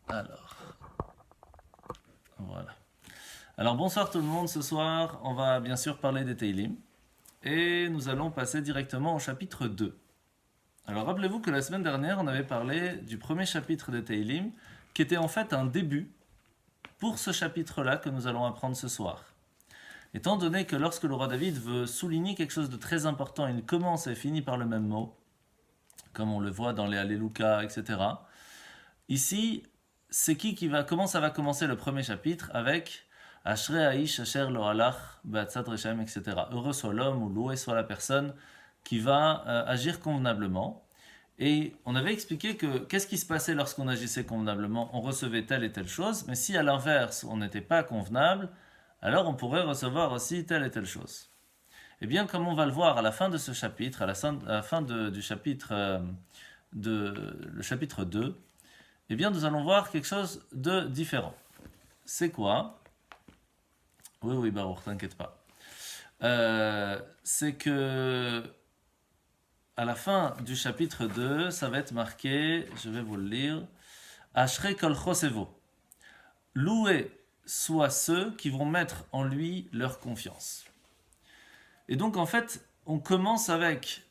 Alors, voilà. Alors bonsoir tout le monde, ce soir on va bien sûr parler des Teilim et nous allons passer directement au chapitre 2. Alors rappelez-vous que la semaine dernière on avait parlé du premier chapitre des Teilim qui était en fait un début pour ce chapitre-là que nous allons apprendre ce soir. Étant donné que lorsque le roi David veut souligner quelque chose de très important, il commence et finit par le même mot, comme on le voit dans les Alléluia, etc. Ici, c'est comment ça va commencer le premier chapitre avec Ashrei Aish Asher Lo Halach Be'atzat Reshaim, etc. Heureux soit l'homme ou loué soit la personne qui va agir convenablement. Et on avait expliqué que qu'est-ce qui se passait lorsqu'on agissait convenablement? On recevait telle et telle chose, mais si à l'inverse on n'était pas convenable, alors on pourrait recevoir aussi telle et telle chose. Eh bien, comme on va le voir à la fin de ce chapitre, à la fin du chapitre, le chapitre 2, eh bien, nous allons voir quelque chose de différent. C'est quoi? Oui, oui, Baruch, t'inquiète pas. C'est que à la fin du chapitre 2, ça va être marqué, je vais vous le lire, Ashrei kol chosevo. Loués soient ceux qui vont mettre en lui leur confiance. Et donc, en fait, on commence avec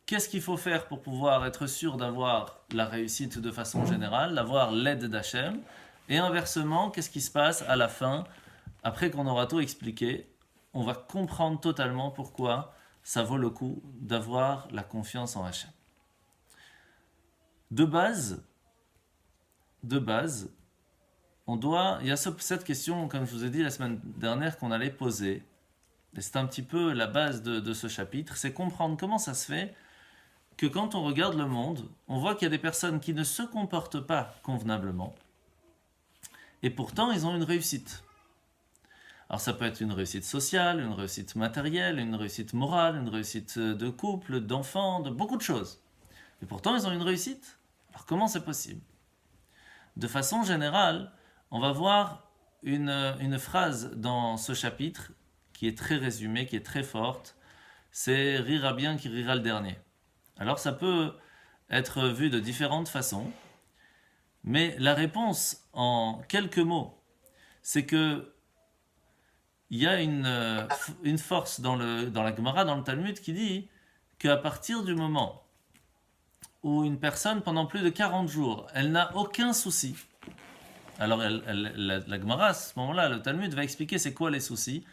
qu'est-ce qu'il faut faire pour pouvoir être sûr d'avoir la réussite de façon générale, d'avoir l'aide d'Hachem. Et inversement, qu'est-ce qui se passe à la fin, après qu'on aura tout expliqué, on va comprendre totalement pourquoi ça vaut le coup d'avoir la confiance en Hachem. De base, il y a cette question, comme je vous ai dit la semaine dernière, qu'on allait poser. Et c'est un petit peu la base de ce chapitre, c'est comprendre comment ça se fait que quand on regarde le monde, on voit qu'il y a des personnes qui ne se comportent pas convenablement, et pourtant ils ont une réussite. Alors ça peut être une réussite sociale, une réussite matérielle, une réussite morale, une réussite de couple, d'enfants, de beaucoup de choses. Et pourtant ils ont une réussite. Alors comment c'est possible? De façon générale, on va voir une phrase dans ce chapitre qui est très résumée, qui est très forte. C'est rira bien qui rira le dernier. Alors ça peut être vu de différentes façons, mais la réponse en quelques mots, c'est que il y a une force dans la Gemara, dans le Talmud, qui dit qu'à partir du moment où une personne, pendant plus de 40 jours, elle n'a aucun souci, alors la Gemara, à ce moment-là, le Talmud va expliquer c'est quoi les soucis,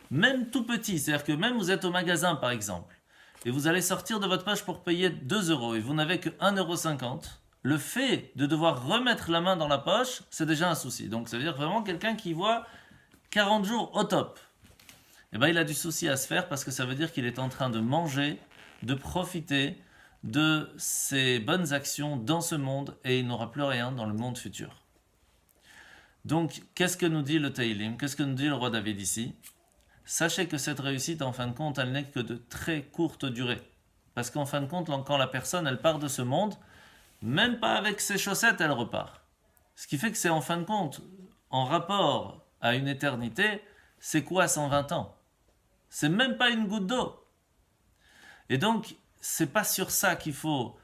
même tout petit, c'est-à-dire que même vous êtes au magasin par exemple, et vous allez sortir de votre poche pour payer 2 euros et vous n'avez que 1,50 €, le fait de devoir remettre la main dans la poche, c'est déjà un souci. Donc ça veut dire vraiment quelqu'un qui voit 40 jours au top. Eh bien il a du souci à se faire parce que ça veut dire qu'il est en train de manger, de profiter de ses bonnes actions dans ce monde et il n'aura plus rien dans le monde futur. Donc qu'est-ce que nous dit le Teilim? Qu'est-ce que nous dit le roi David ici? Sachez que cette réussite, en fin de compte, elle n'est que de très courte durée. Parce qu'en fin de compte, quand la personne, elle part de ce monde, même pas avec ses chaussettes, elle repart. Ce qui fait que c'est en fin de compte, en rapport à une éternité, c'est quoi 120 ans? C'est même pas une goutte d'eau. Et donc, c'est pas sur ça qu'il faut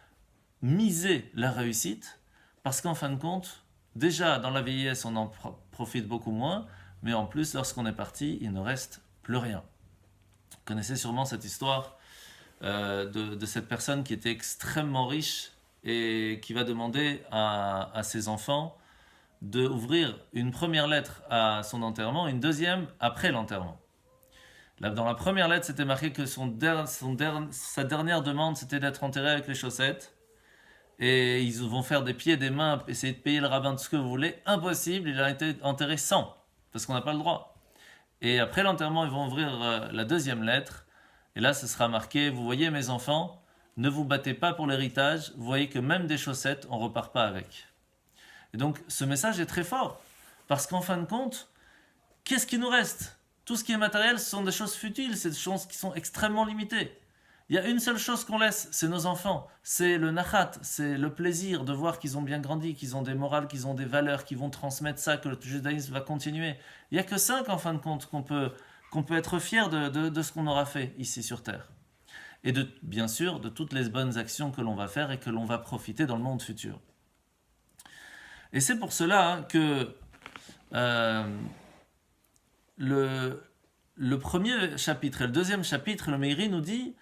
miser la réussite, parce qu'en fin de compte, déjà dans la vieillesse, on en profite beaucoup moins, mais en plus, lorsqu'on est parti, il ne reste plus rien. Vous connaissez sûrement cette histoire de cette personne qui était extrêmement riche et qui va demander à ses enfants d'ouvrir une première lettre à son enterrement et une deuxième après l'enterrement. Là, dans la première lettre, c'était marqué que sa dernière demande, c'était d'être enterré avec les chaussettes. Et ils vont faire des pieds, des mains, essayer de payer le rabbin, tout ce que vous voulez. Impossible, il a été enterré sans, parce qu'on n'a pas le droit. Et après l'enterrement, ils vont ouvrir la deuxième lettre. Et là, ce sera marqué, vous voyez mes enfants, ne vous battez pas pour l'héritage, vous voyez que même des chaussettes, on ne repart pas avec. Et donc, ce message est très fort. Parce qu'en fin de compte, qu'est-ce qui nous reste? Tout ce qui est matériel, ce sont des choses futiles, c'est des choses qui sont extrêmement limitées. Il y a une seule chose qu'on laisse, c'est nos enfants. C'est le nachat, c'est le plaisir de voir qu'ils ont bien grandi, qu'ils ont des morales, qu'ils ont des valeurs, qu'ils vont transmettre ça, que le judaïsme va continuer. Il n'y a que ça qu'en fin de compte qu'on peut être fier de ce qu'on aura fait ici sur Terre. Et bien sûr, de toutes les bonnes actions que l'on va faire et que l'on va profiter dans le monde futur. Et c'est pour cela que le premier chapitre et le deuxième chapitre, le Meiri nous dit,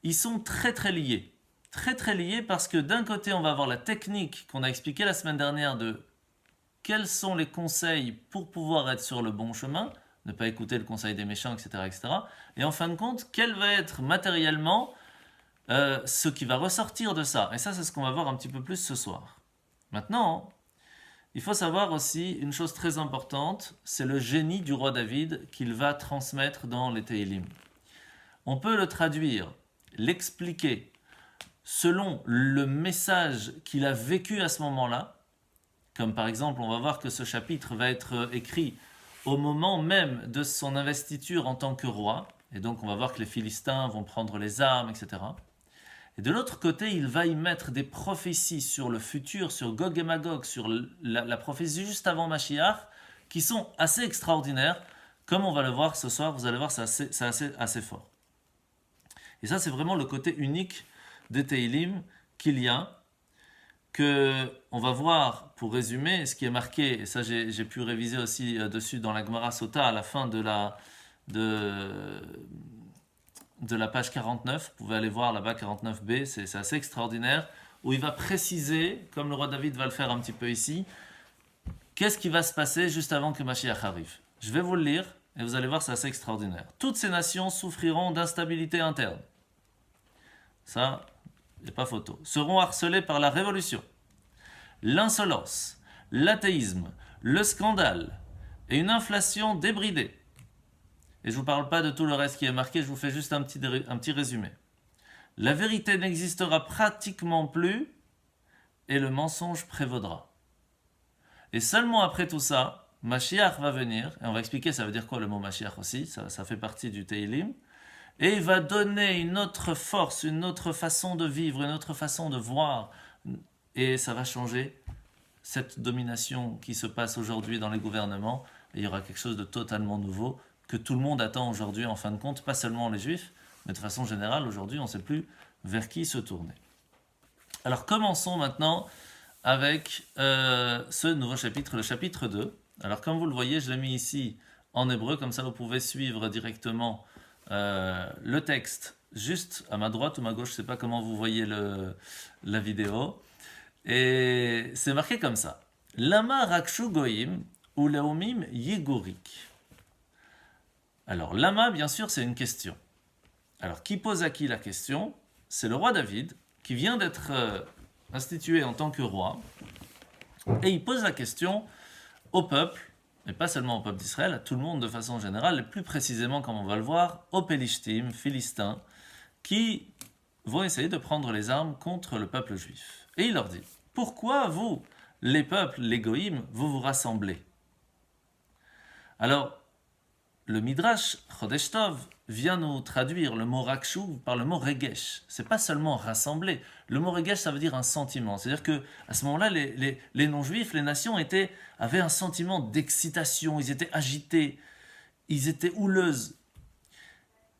ils sont très très liés. Très très liés parce que d'un côté, on va avoir la technique qu'on a expliquée la semaine dernière de quels sont les conseils pour pouvoir être sur le bon chemin, ne pas écouter le conseil des méchants, etc. etc. Et en fin de compte, quel va être matériellement ce qui va ressortir de ça. Et ça, c'est ce qu'on va voir un petit peu plus ce soir. Maintenant, il faut savoir aussi une chose très importante, c'est le génie du roi David qu'il va transmettre dans les Tehillim. On peut le traduire, l'expliquer selon le message qu'il a vécu à ce moment-là, comme par exemple, on va voir que ce chapitre va être écrit au moment même de son investiture en tant que roi, et donc on va voir que les Philistins vont prendre les armes, etc. Et de l'autre côté, il va y mettre des prophéties sur le futur, sur Gog et Magog, sur la prophétie juste avant Mashiach, qui sont assez extraordinaires. Comme on va le voir ce soir, vous allez voir, c'est assez fort. Et ça, c'est vraiment le côté unique des Tehillim qu'il y a, que on va voir, pour résumer, ce qui est marqué, et ça j'ai pu réviser aussi dessus dans la Gemara Sota, à la fin de la page 49, vous pouvez aller voir là-bas 49b, c'est assez extraordinaire, où il va préciser, comme le roi David va le faire un petit peu ici, qu'est-ce qui va se passer juste avant que Mashiach arrive. Je vais vous le lire, et vous allez voir, c'est assez extraordinaire. Toutes ces nations souffriront d'instabilité interne. Ça, il n'y a pas photo. Seront harcelées par la révolution, l'insolence, l'athéisme, le scandale, et une inflation débridée. Et je ne vous parle pas de tout le reste qui est marqué, je vous fais juste un petit résumé. La vérité n'existera pratiquement plus et le mensonge prévaudra. Et seulement après tout ça, Mashiach va venir, et on va expliquer ça veut dire quoi le mot Mashiach aussi, ça fait partie du Tehillim, et il va donner une autre force, une autre façon de vivre, une autre façon de voir, et ça va changer cette domination qui se passe aujourd'hui dans les gouvernements, et il y aura quelque chose de totalement nouveau, que tout le monde attend aujourd'hui en fin de compte, pas seulement les juifs, mais de façon générale, aujourd'hui, on ne sait plus vers qui se tourner. Alors commençons maintenant avec ce nouveau chapitre, le chapitre 2. Alors comme vous le voyez, je l'ai mis ici en hébreu, comme ça vous pouvez suivre directement le texte juste à ma droite ou ma gauche, je ne sais pas comment vous voyez la vidéo. Et c'est marqué comme ça. Lama rakshu goyim ou leomim yigorik. Alors, lama, bien sûr, c'est une question. Alors, qui pose à qui la question? C'est le roi David, qui vient d'être institué en tant que roi. Et il pose la question au peuple, mais pas seulement au peuple d'Israël, à tout le monde de façon générale, et plus précisément, comme on va le voir, aux Pélishtim, Philistins, qui vont essayer de prendre les armes contre le peuple juif. Et il leur dit, pourquoi vous, les peuples, les goïms, vous vous rassemblez? Alors, le Midrash Chodesh Tov vient nous traduire le mot rakshu par le mot regesh. C'est pas seulement rassembler. Le mot regesh, ça veut dire un sentiment. C'est-à-dire que à ce moment-là, les non-juifs, les nations avaient un sentiment d'excitation. Ils étaient agités, ils étaient houleuses.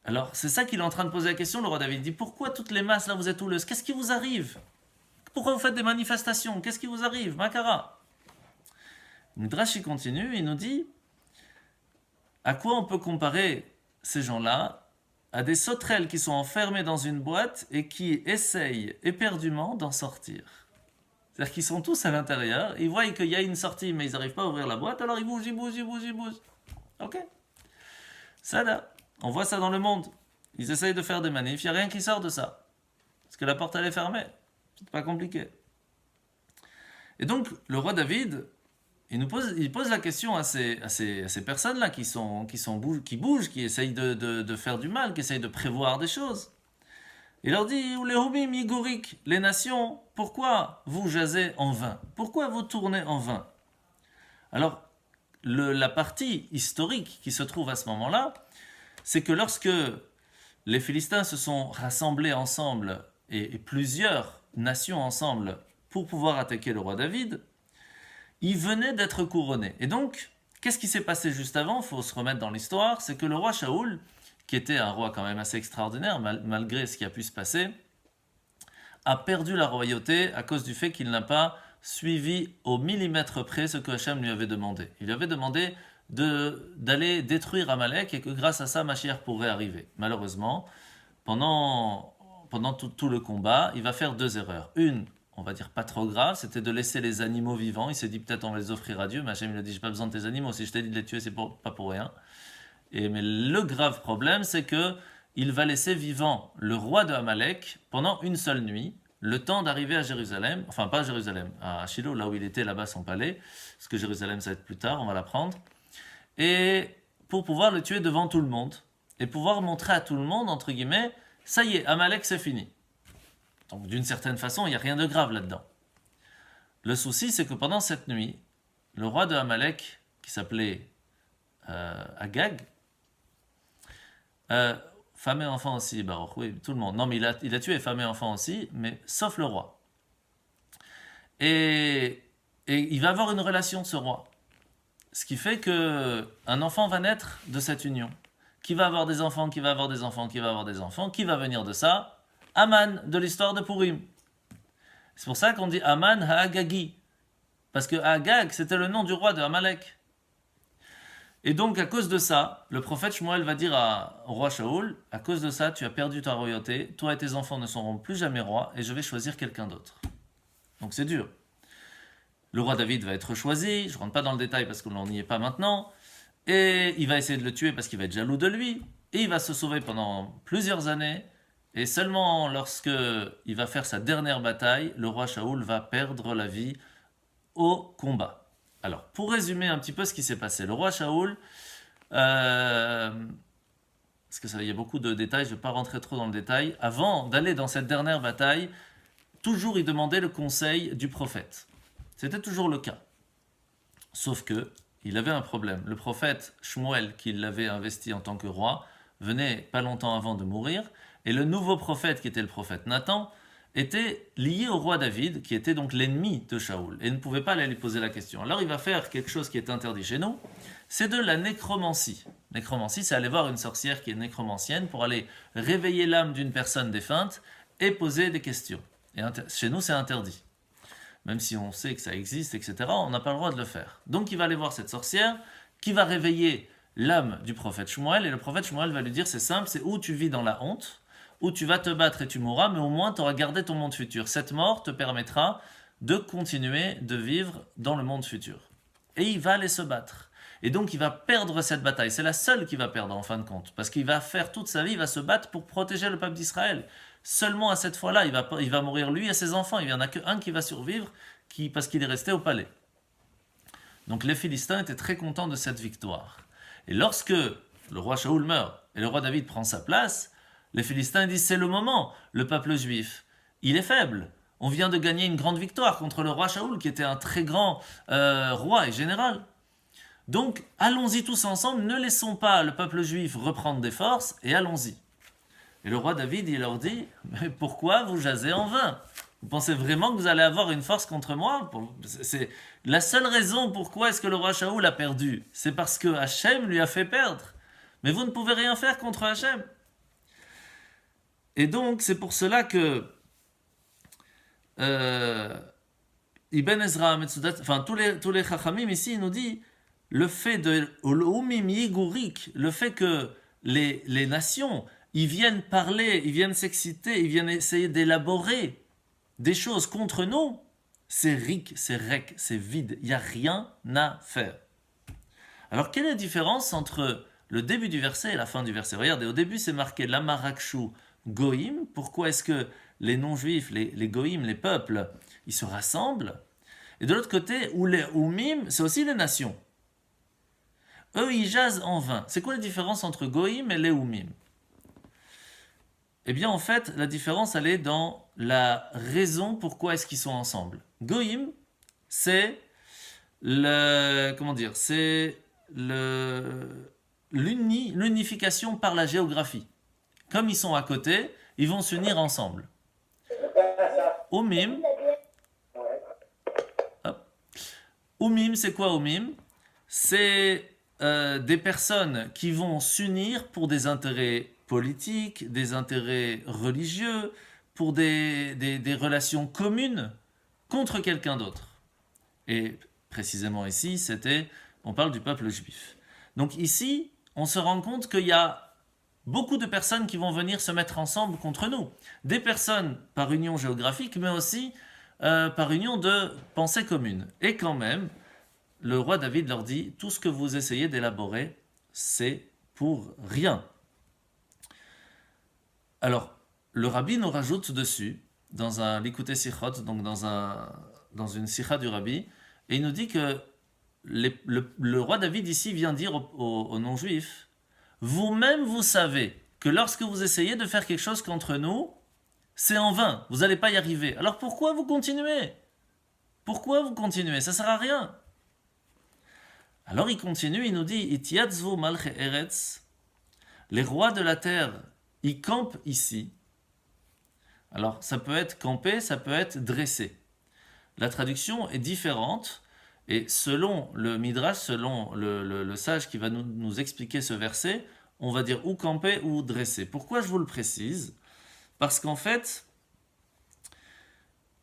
Alors, c'est ça qu'il est en train de poser la question. Le roi David dit, pourquoi toutes les masses là vous êtes houleuses? Qu'est-ce qui vous arrive? Pourquoi vous faites des manifestations? Qu'est-ce qui vous arrive, Makara? Midrash il continue, il nous dit, à quoi on peut comparer ces gens-là? À des sauterelles qui sont enfermées dans une boîte et qui essayent éperdument d'en sortir. C'est-à-dire qu'ils sont tous à l'intérieur, ils voient qu'il y a une sortie mais ils n'arrivent pas à ouvrir la boîte, alors ils bougent, ils bougent, ils bougent, ils bougent. Ok? Ça là, on voit ça dans le monde. Ils essayent de faire des manifs, il n'y a rien qui sort de ça. Parce que la porte elle est fermée. C'est pas compliqué. Et donc, le roi David, il pose la question à ces personnes-là qui bougent, qui essayent de faire du mal, qui essayent de prévoir des choses. Il leur dit, les nations, pourquoi vous jasez en vain? Pourquoi vous tournez en vain? Alors, la partie historique qui se trouve à ce moment-là, c'est que lorsque les Philistins se sont rassemblés ensemble, et plusieurs nations ensemble, pour pouvoir attaquer le roi David, il venait d'être couronné. Et donc, qu'est-ce qui s'est passé juste avant? Il faut se remettre dans l'histoire. C'est que le roi Shaoul, qui était un roi quand même assez extraordinaire, malgré ce qui a pu se passer, a perdu la royauté à cause du fait qu'il n'a pas suivi au millimètre près ce que Hachem lui avait demandé. Il lui avait demandé d'aller détruire Amalek et que grâce à ça, Mashiach pourrait arriver. Malheureusement, pendant tout le combat, il va faire deux erreurs. Une, on va dire pas trop grave, c'était de laisser les animaux vivants. Il s'est dit peut-être on va les offrir à Dieu, mais Hachem il a dit j'ai pas besoin de tes animaux, si je t'ai dit de les tuer, c'est pas pour rien. Mais le grave problème, c'est que il va laisser vivant le roi de Amalek pendant une seule nuit, le temps d'arriver à Jérusalem, enfin pas à Jérusalem, à Shiloh, là où il était, là-bas son palais, parce que Jérusalem ça va être plus tard, on va l'apprendre, et pour pouvoir le tuer devant tout le monde, et pouvoir montrer à tout le monde, entre guillemets, ça y est, Amalek c'est fini. Donc d'une certaine façon, il n'y a rien de grave là-dedans. Le souci, c'est que pendant cette nuit, le roi de Amalek, qui s'appelait Agag, femme et enfant aussi, Baruch, oui, tout le monde. Non, mais il a tué femme et enfant aussi, mais sauf le roi. Et il va avoir une relation, ce roi. Ce qui fait que un enfant va naître de cette union. Qui va avoir des enfants, qui va avoir des enfants, qui va avoir des enfants, qui va venir de ça? Aman, de l'histoire de Purim. C'est pour ça qu'on dit Aman ha-Agagi. Parce que Agag, c'était le nom du roi de Amalek. Et donc, à cause de ça, le prophète Shmuel va dire au roi Shaoul, à cause de ça, tu as perdu ta royauté, toi et tes enfants ne seront plus jamais rois, et je vais choisir quelqu'un d'autre. Donc c'est dur. Le roi David va être choisi, je ne rentre pas dans le détail parce qu'on n'y est pas maintenant, et il va essayer de le tuer parce qu'il va être jaloux de lui, et il va se sauver pendant plusieurs années, et seulement lorsque il va faire sa dernière bataille, le roi Shaoul va perdre la vie au combat. Alors, pour résumer un petit peu ce qui s'est passé, le roi Shaoul, parce que ça, il y a beaucoup de détails, je ne vais pas rentrer trop dans le détail, avant d'aller dans cette dernière bataille, toujours il demandait le conseil du prophète. C'était toujours le cas. Sauf que, il avait un problème. Le prophète Shmuel, qui l'avait investi en tant que roi, venait pas longtemps avant de mourir, et le nouveau prophète, qui était le prophète Nathan, était lié au roi David, qui était donc l'ennemi de Shaoul, et ne pouvait pas aller lui poser la question. Alors il va faire quelque chose qui est interdit chez nous, c'est de la nécromancie. Nécromancie, c'est aller voir une sorcière qui est nécromancienne pour aller réveiller l'âme d'une personne défunte et poser des questions. Et chez nous, c'est interdit. Même si on sait que ça existe, etc., on n'a pas le droit de le faire. Donc il va aller voir cette sorcière qui va réveiller l'âme du prophète Shmuel, et le prophète Shmuel va lui dire, c'est simple, c'est où tu vis dans la honte, où tu vas te battre et tu mourras, mais au moins tu auras gardé ton monde futur. Cette mort te permettra de continuer de vivre dans le monde futur. Et il va aller se battre. Et donc il va perdre cette bataille. C'est la seule qu'il va perdre en fin de compte. Parce qu'il va faire toute sa vie, il va se battre pour protéger le peuple d'Israël. Seulement à cette fois-là, il va mourir lui et ses enfants. Il n'y en a qu'un qui va survivre parce qu'il est resté au palais. Donc les Philistins étaient très contents de cette victoire. Et lorsque le roi Shaoul meurt et le roi David prend sa place, les Philistins disent c'est le moment, le peuple juif, il est faible. On vient de gagner une grande victoire contre le roi Shaoul qui était un très grand roi et général. Donc allons-y tous ensemble, ne laissons pas le peuple juif reprendre des forces et allons-y. Et le roi David il leur dit mais pourquoi vous jasez en vain? Vous pensez vraiment que vous allez avoir une force contre moi? C'est la seule raison pourquoi est-ce que le roi Shaoul a perdu, c'est parce que Hachem lui a fait perdre. Mais vous ne pouvez rien faire contre Hachem. Et donc, c'est pour cela que Ibn Ezra, Metsudat, enfin tous les Chachamim ici, il nous dit le fait de le fait que les nations, ils viennent parler, ils viennent s'exciter, ils viennent essayer d'élaborer des choses contre nous, c'est rik, c'est rek, c'est vide, il n'y a rien à faire. Alors, quelle est la différence entre le début du verset et la fin du verset? Regardez, au début, c'est marqué l'amarakshu goïm. Pourquoi est-ce que les non-juifs, les goïm, les peuples, ils se rassemblent? Et de l'autre côté, ou les oumim, c'est aussi les nations. Eux, ils jasent en vain. C'est quoi la différence entre goïm et les oumim? Eh bien, en fait, la différence, elle est dans la raison pourquoi est-ce qu'ils sont ensemble. Goïm, c'est l'unification par la géographie. Comme ils sont à côté, ils vont s'unir ensemble. Oumim, c'est quoi Oumim? C'est des personnes qui vont s'unir pour des intérêts politiques, des intérêts religieux, pour des relations communes. contre quelqu'un d'autre. Et précisément ici, on parle du peuple juif. Donc ici, on se rend compte qu'il y a beaucoup de personnes qui vont venir se mettre ensemble contre nous. Des personnes par union géographique, mais aussi par union de pensée commune. Et quand même, le roi David leur dit, tout ce que vous essayez d'élaborer, c'est pour rien. Alors, le rabbi nous rajoute dessus, dans un Likutei Sichot, donc dans une sikha du rabbi, et il nous dit que le roi David ici vient dire aux non-juifs, vous-même vous savez que lorsque vous essayez de faire quelque chose contre nous, c'est en vain, vous n'allez pas y arriver. Alors pourquoi vous continuez? Pourquoi vous continuez? Ça ne sert à rien. Alors il continue, il nous dit, Itiatzvu malche eretz, les rois de la terre, ils campent ici. Alors ça peut être camper, ça peut être dresser. La traduction est différente. Et selon le Midrash, selon le sage qui va nous expliquer ce verset, on va dire ou camper ou dresser. Pourquoi je vous le précise? Parce qu'en fait,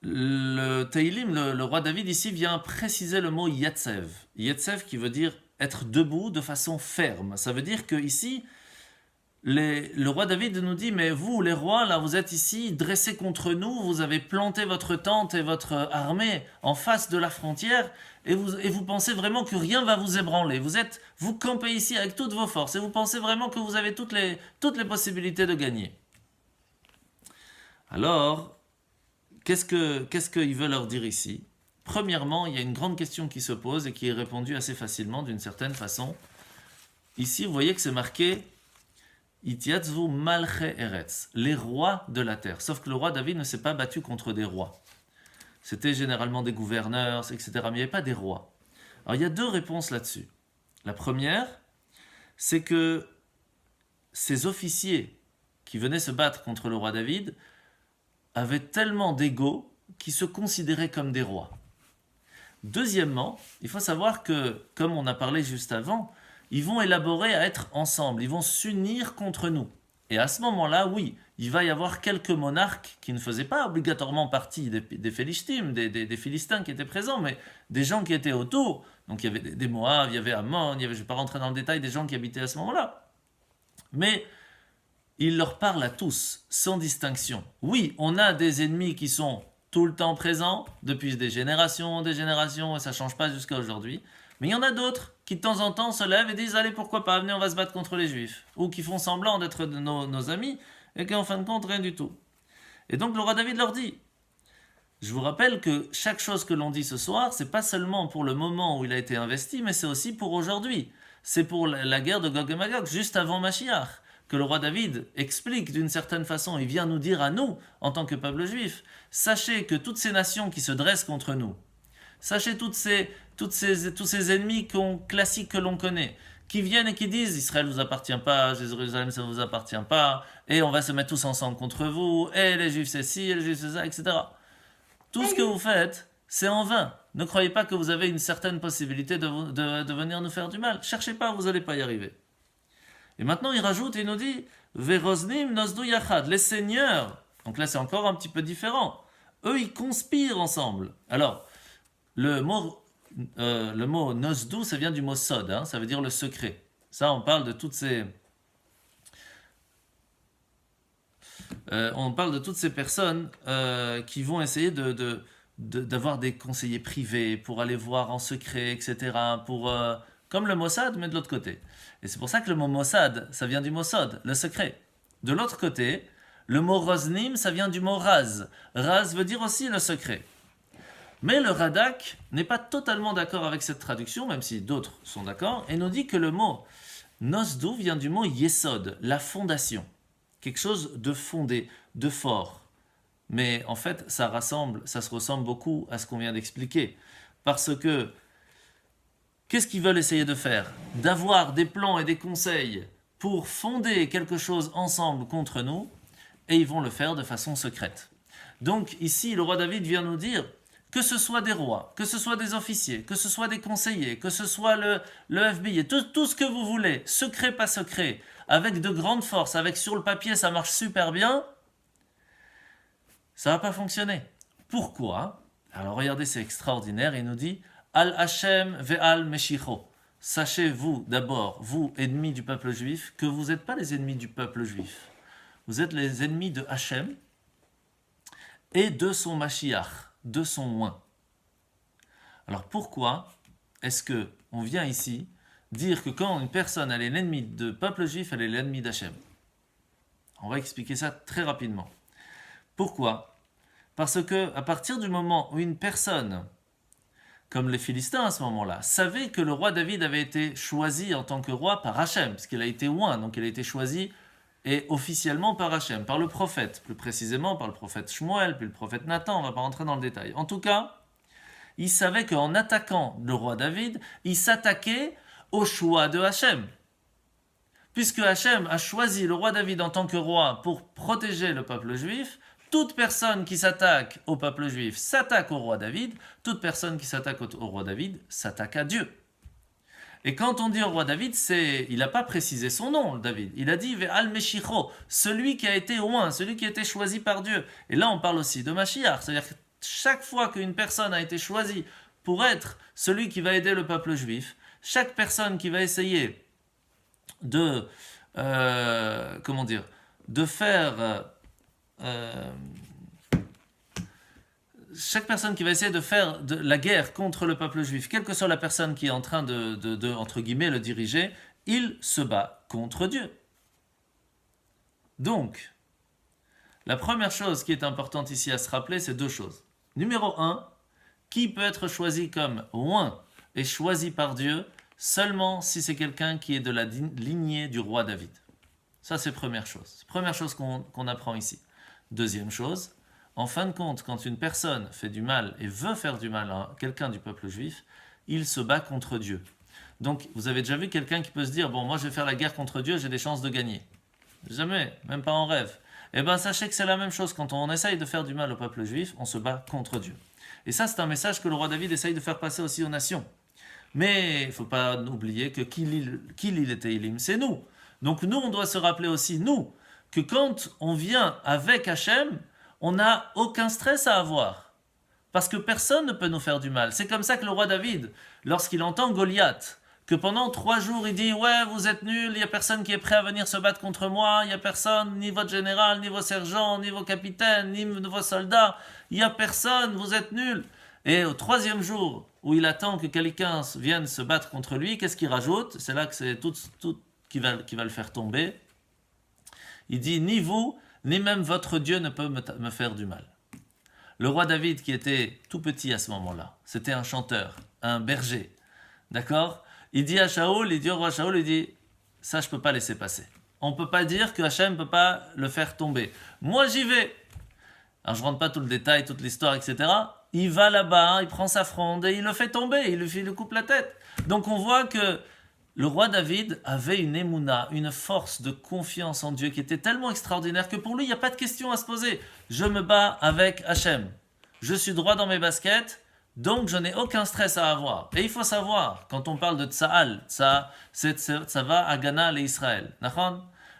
le Teilim, le roi David ici vient préciser le mot Yetzev. Yetzev qui veut dire être debout de façon ferme. Ça veut dire que ici, le roi David nous dit, mais vous, les rois, là, vous êtes ici dressés contre nous, vous avez planté votre tente et votre armée en face de la frontière, et vous pensez vraiment que rien va vous ébranler. Vous campez ici avec toutes vos forces, et vous pensez vraiment que vous avez toutes les possibilités de gagner. Alors, qu'est-ce qu'il veut leur dire ici? Premièrement, il y a une grande question qui se pose et qui est répondue assez facilement, d'une certaine façon. Ici, vous voyez que c'est marqué Itiatzvu malche eretz, les rois de la terre. Sauf que le roi David ne s'est pas battu contre des rois. C'était généralement des gouverneurs, etc. Mais il n'y avait pas des rois. Alors il y a deux réponses là-dessus. La première, c'est que ces officiers qui venaient se battre contre le roi David avaient tellement d'ego qu'ils se considéraient comme des rois. Deuxièmement, il faut savoir que, comme on a parlé juste avant, ils vont élaborer à être ensemble, ils vont s'unir contre nous. Et à ce moment-là, oui, il va y avoir quelques monarques qui ne faisaient pas obligatoirement partie des Philistins, des Philistins qui étaient présents, mais des gens qui étaient autour. Donc il y avait des Moab, il y avait Ammon, je ne vais pas rentrer dans le détail, des gens qui habitaient à ce moment-là. Mais il leur parle à tous, sans distinction. Oui, on a des ennemis qui sont tout le temps présents, depuis des générations, et ça ne change pas jusqu'à aujourd'hui. Mais il y en a d'autres qui de temps en temps se lèvent et disent « Allez, pourquoi pas, venez, on va se battre contre les Juifs ». Ou qui font semblant d'être nos amis et qui en fin de compte, rien du tout. Et donc le roi David leur dit « Je vous rappelle que chaque chose que l'on dit ce soir, c'est pas seulement pour le moment où il a été investi, mais c'est aussi pour aujourd'hui. C'est pour la guerre de Gog et Magog, juste avant Mashiach, que le roi David explique d'une certaine façon, il vient nous dire à nous, en tant que peuple juif, sachez que toutes ces nations qui se dressent contre nous, sachez tous ces ennemis classiques que l'on connaît, qui viennent et qui disent Israël ne vous appartient pas, Jérusalem ça ne vous appartient pas, et on va se mettre tous ensemble contre vous, et les Juifs c'est ci, et les Juifs c'est ça, etc. Tout ce que vous faites, c'est en vain. Ne croyez pas que vous avez une certaine possibilité de venir nous faire du mal. Cherchez pas, vous n'allez pas y arriver. Et maintenant il rajoute et il nous dit Veroznim nosdu yachad, les seigneurs. Donc là c'est encore un petit peu différent. Eux ils conspirent ensemble. Alors, le mot nosdu, ça vient du mot sod, hein, ça veut dire le secret. Ça, on parle de toutes ces personnes qui vont essayer d'avoir des conseillers privés pour aller voir en secret, etc. Comme le Mossad, mais de l'autre côté. Et c'est pour ça que le mot Mossad, ça vient du mot sod, le secret. De l'autre côté, le mot roznim, ça vient du mot raz. Raz veut dire aussi le secret. Mais le Radak n'est pas totalement d'accord avec cette traduction, même si d'autres sont d'accord, et nous dit que le mot nosdu vient du mot yesod, la fondation. Quelque chose de fondé, de fort. Mais en fait, ça se ressemble beaucoup à ce qu'on vient d'expliquer. Parce que, qu'est-ce qu'ils veulent essayer de faire? D'avoir des plans et des conseils pour fonder quelque chose ensemble contre nous, et ils vont le faire de façon secrète. Donc ici, le roi David vient nous dire que ce soit des rois, que ce soit des officiers, que ce soit des conseillers, que ce soit le FBI, tout ce que vous voulez, secret, pas secret, avec de grandes forces, avec sur le papier ça marche super bien, ça va pas fonctionner. Pourquoi? Alors regardez, c'est extraordinaire. Il nous dit Al Hashem ve'al Meshicho. Sachez-vous d'abord, vous, ennemis du peuple juif, que vous n'êtes pas les ennemis du peuple juif. Vous êtes les ennemis de Hachem et de son Mashiach, de son oint. Alors pourquoi est-ce que on vient ici dire que quand une personne elle est l'ennemi du peuple juif, elle est l'ennemi d'Hachem? On va expliquer ça très rapidement. Pourquoi? Parce que à partir du moment où une personne, comme les Philistins à ce moment-là, savaient que le roi David avait été choisi en tant que roi par Hachem, parce qu'il a été oint, donc il a été choisi et officiellement par Hachem, par le prophète, plus précisément par le prophète Shmuel, puis le prophète Nathan, on ne va pas rentrer dans le détail. En tout cas, il savait qu'en attaquant le roi David, il s'attaquait au choix de Hachem. Puisque Hachem a choisi le roi David en tant que roi pour protéger le peuple juif, toute personne qui s'attaque au peuple juif s'attaque au roi David, toute personne qui s'attaque au roi David s'attaque à Dieu. Et quand on dit au roi David, il n'a pas précisé son nom, David. Il a dit Ve'al Meshicho, celui qui a été oint, celui qui a été choisi par Dieu. Et là, on parle aussi de Mashiach, c'est-à-dire que chaque fois qu'une personne a été choisie pour être celui qui va aider le peuple juif, chaque personne qui va essayer de faire chaque personne qui va essayer de faire de la guerre contre le peuple juif, quelle que soit la personne qui est en train de entre guillemets, le diriger, il se bat contre Dieu. Donc, la première chose qui est importante ici à se rappeler, c'est deux choses. Numéro 1, qui peut être choisi comme oint et choisi par Dieu seulement si c'est quelqu'un qui est de la lignée du roi David. Ça, c'est première chose. Première chose qu'on apprend ici. Deuxième chose, en fin de compte, quand une personne fait du mal et veut faire du mal à quelqu'un du peuple juif, il se bat contre Dieu. Donc, vous avez déjà vu quelqu'un qui peut se dire « Bon, moi je vais faire la guerre contre Dieu, j'ai des chances de gagner. » Jamais, même pas en rêve. Eh bien, sachez que c'est la même chose. Quand on essaye de faire du mal au peuple juif, on se bat contre Dieu. Et ça, c'est un message que le roi David essaye de faire passer aussi aux nations. Mais il ne faut pas oublier que qui lit les Tehillim, c'est nous. Donc nous, on doit se rappeler aussi, nous, que quand on vient avec Hachem, on n'a aucun stress à avoir. Parce que personne ne peut nous faire du mal. C'est comme ça que le roi David, lorsqu'il entend Goliath, que pendant 3 jours, il dit « Ouais, vous êtes nuls, il n'y a personne qui est prêt à venir se battre contre moi, il n'y a personne, ni votre général, ni vos sergents, ni vos capitaines, ni vos soldats, il n'y a personne, vous êtes nuls. » Et au 3e jour, où il attend que quelqu'un vienne se battre contre lui, qu'est-ce qu'il rajoute? C'est là que c'est tout qui va le faire tomber. Il dit « Ni vous, ni même votre Dieu ne peut me faire du mal. » Le roi David, qui était tout petit à ce moment-là, c'était un chanteur, un berger, d'accord? Il dit à Shaoul, il dit au roi Shaoul, il dit « Ça, je ne peux pas laisser passer. On ne peut pas dire que Hachem ne peut pas le faire tomber. Moi, j'y vais. » Alors, je ne rentre pas tout le détail, toute l'histoire, etc. Il va là-bas, il prend sa fronde et il le fait tomber, il lui coupe la tête. Donc, on voit que le roi David avait une émouna, une force de confiance en Dieu qui était tellement extraordinaire que pour lui, il n'y a pas de question à se poser. Je me bats avec Hachem. Je suis droit dans mes baskets. Donc, je n'ai aucun stress à avoir. Et il faut savoir, quand on parle de Tsahal, ça va à Ghana et Israël.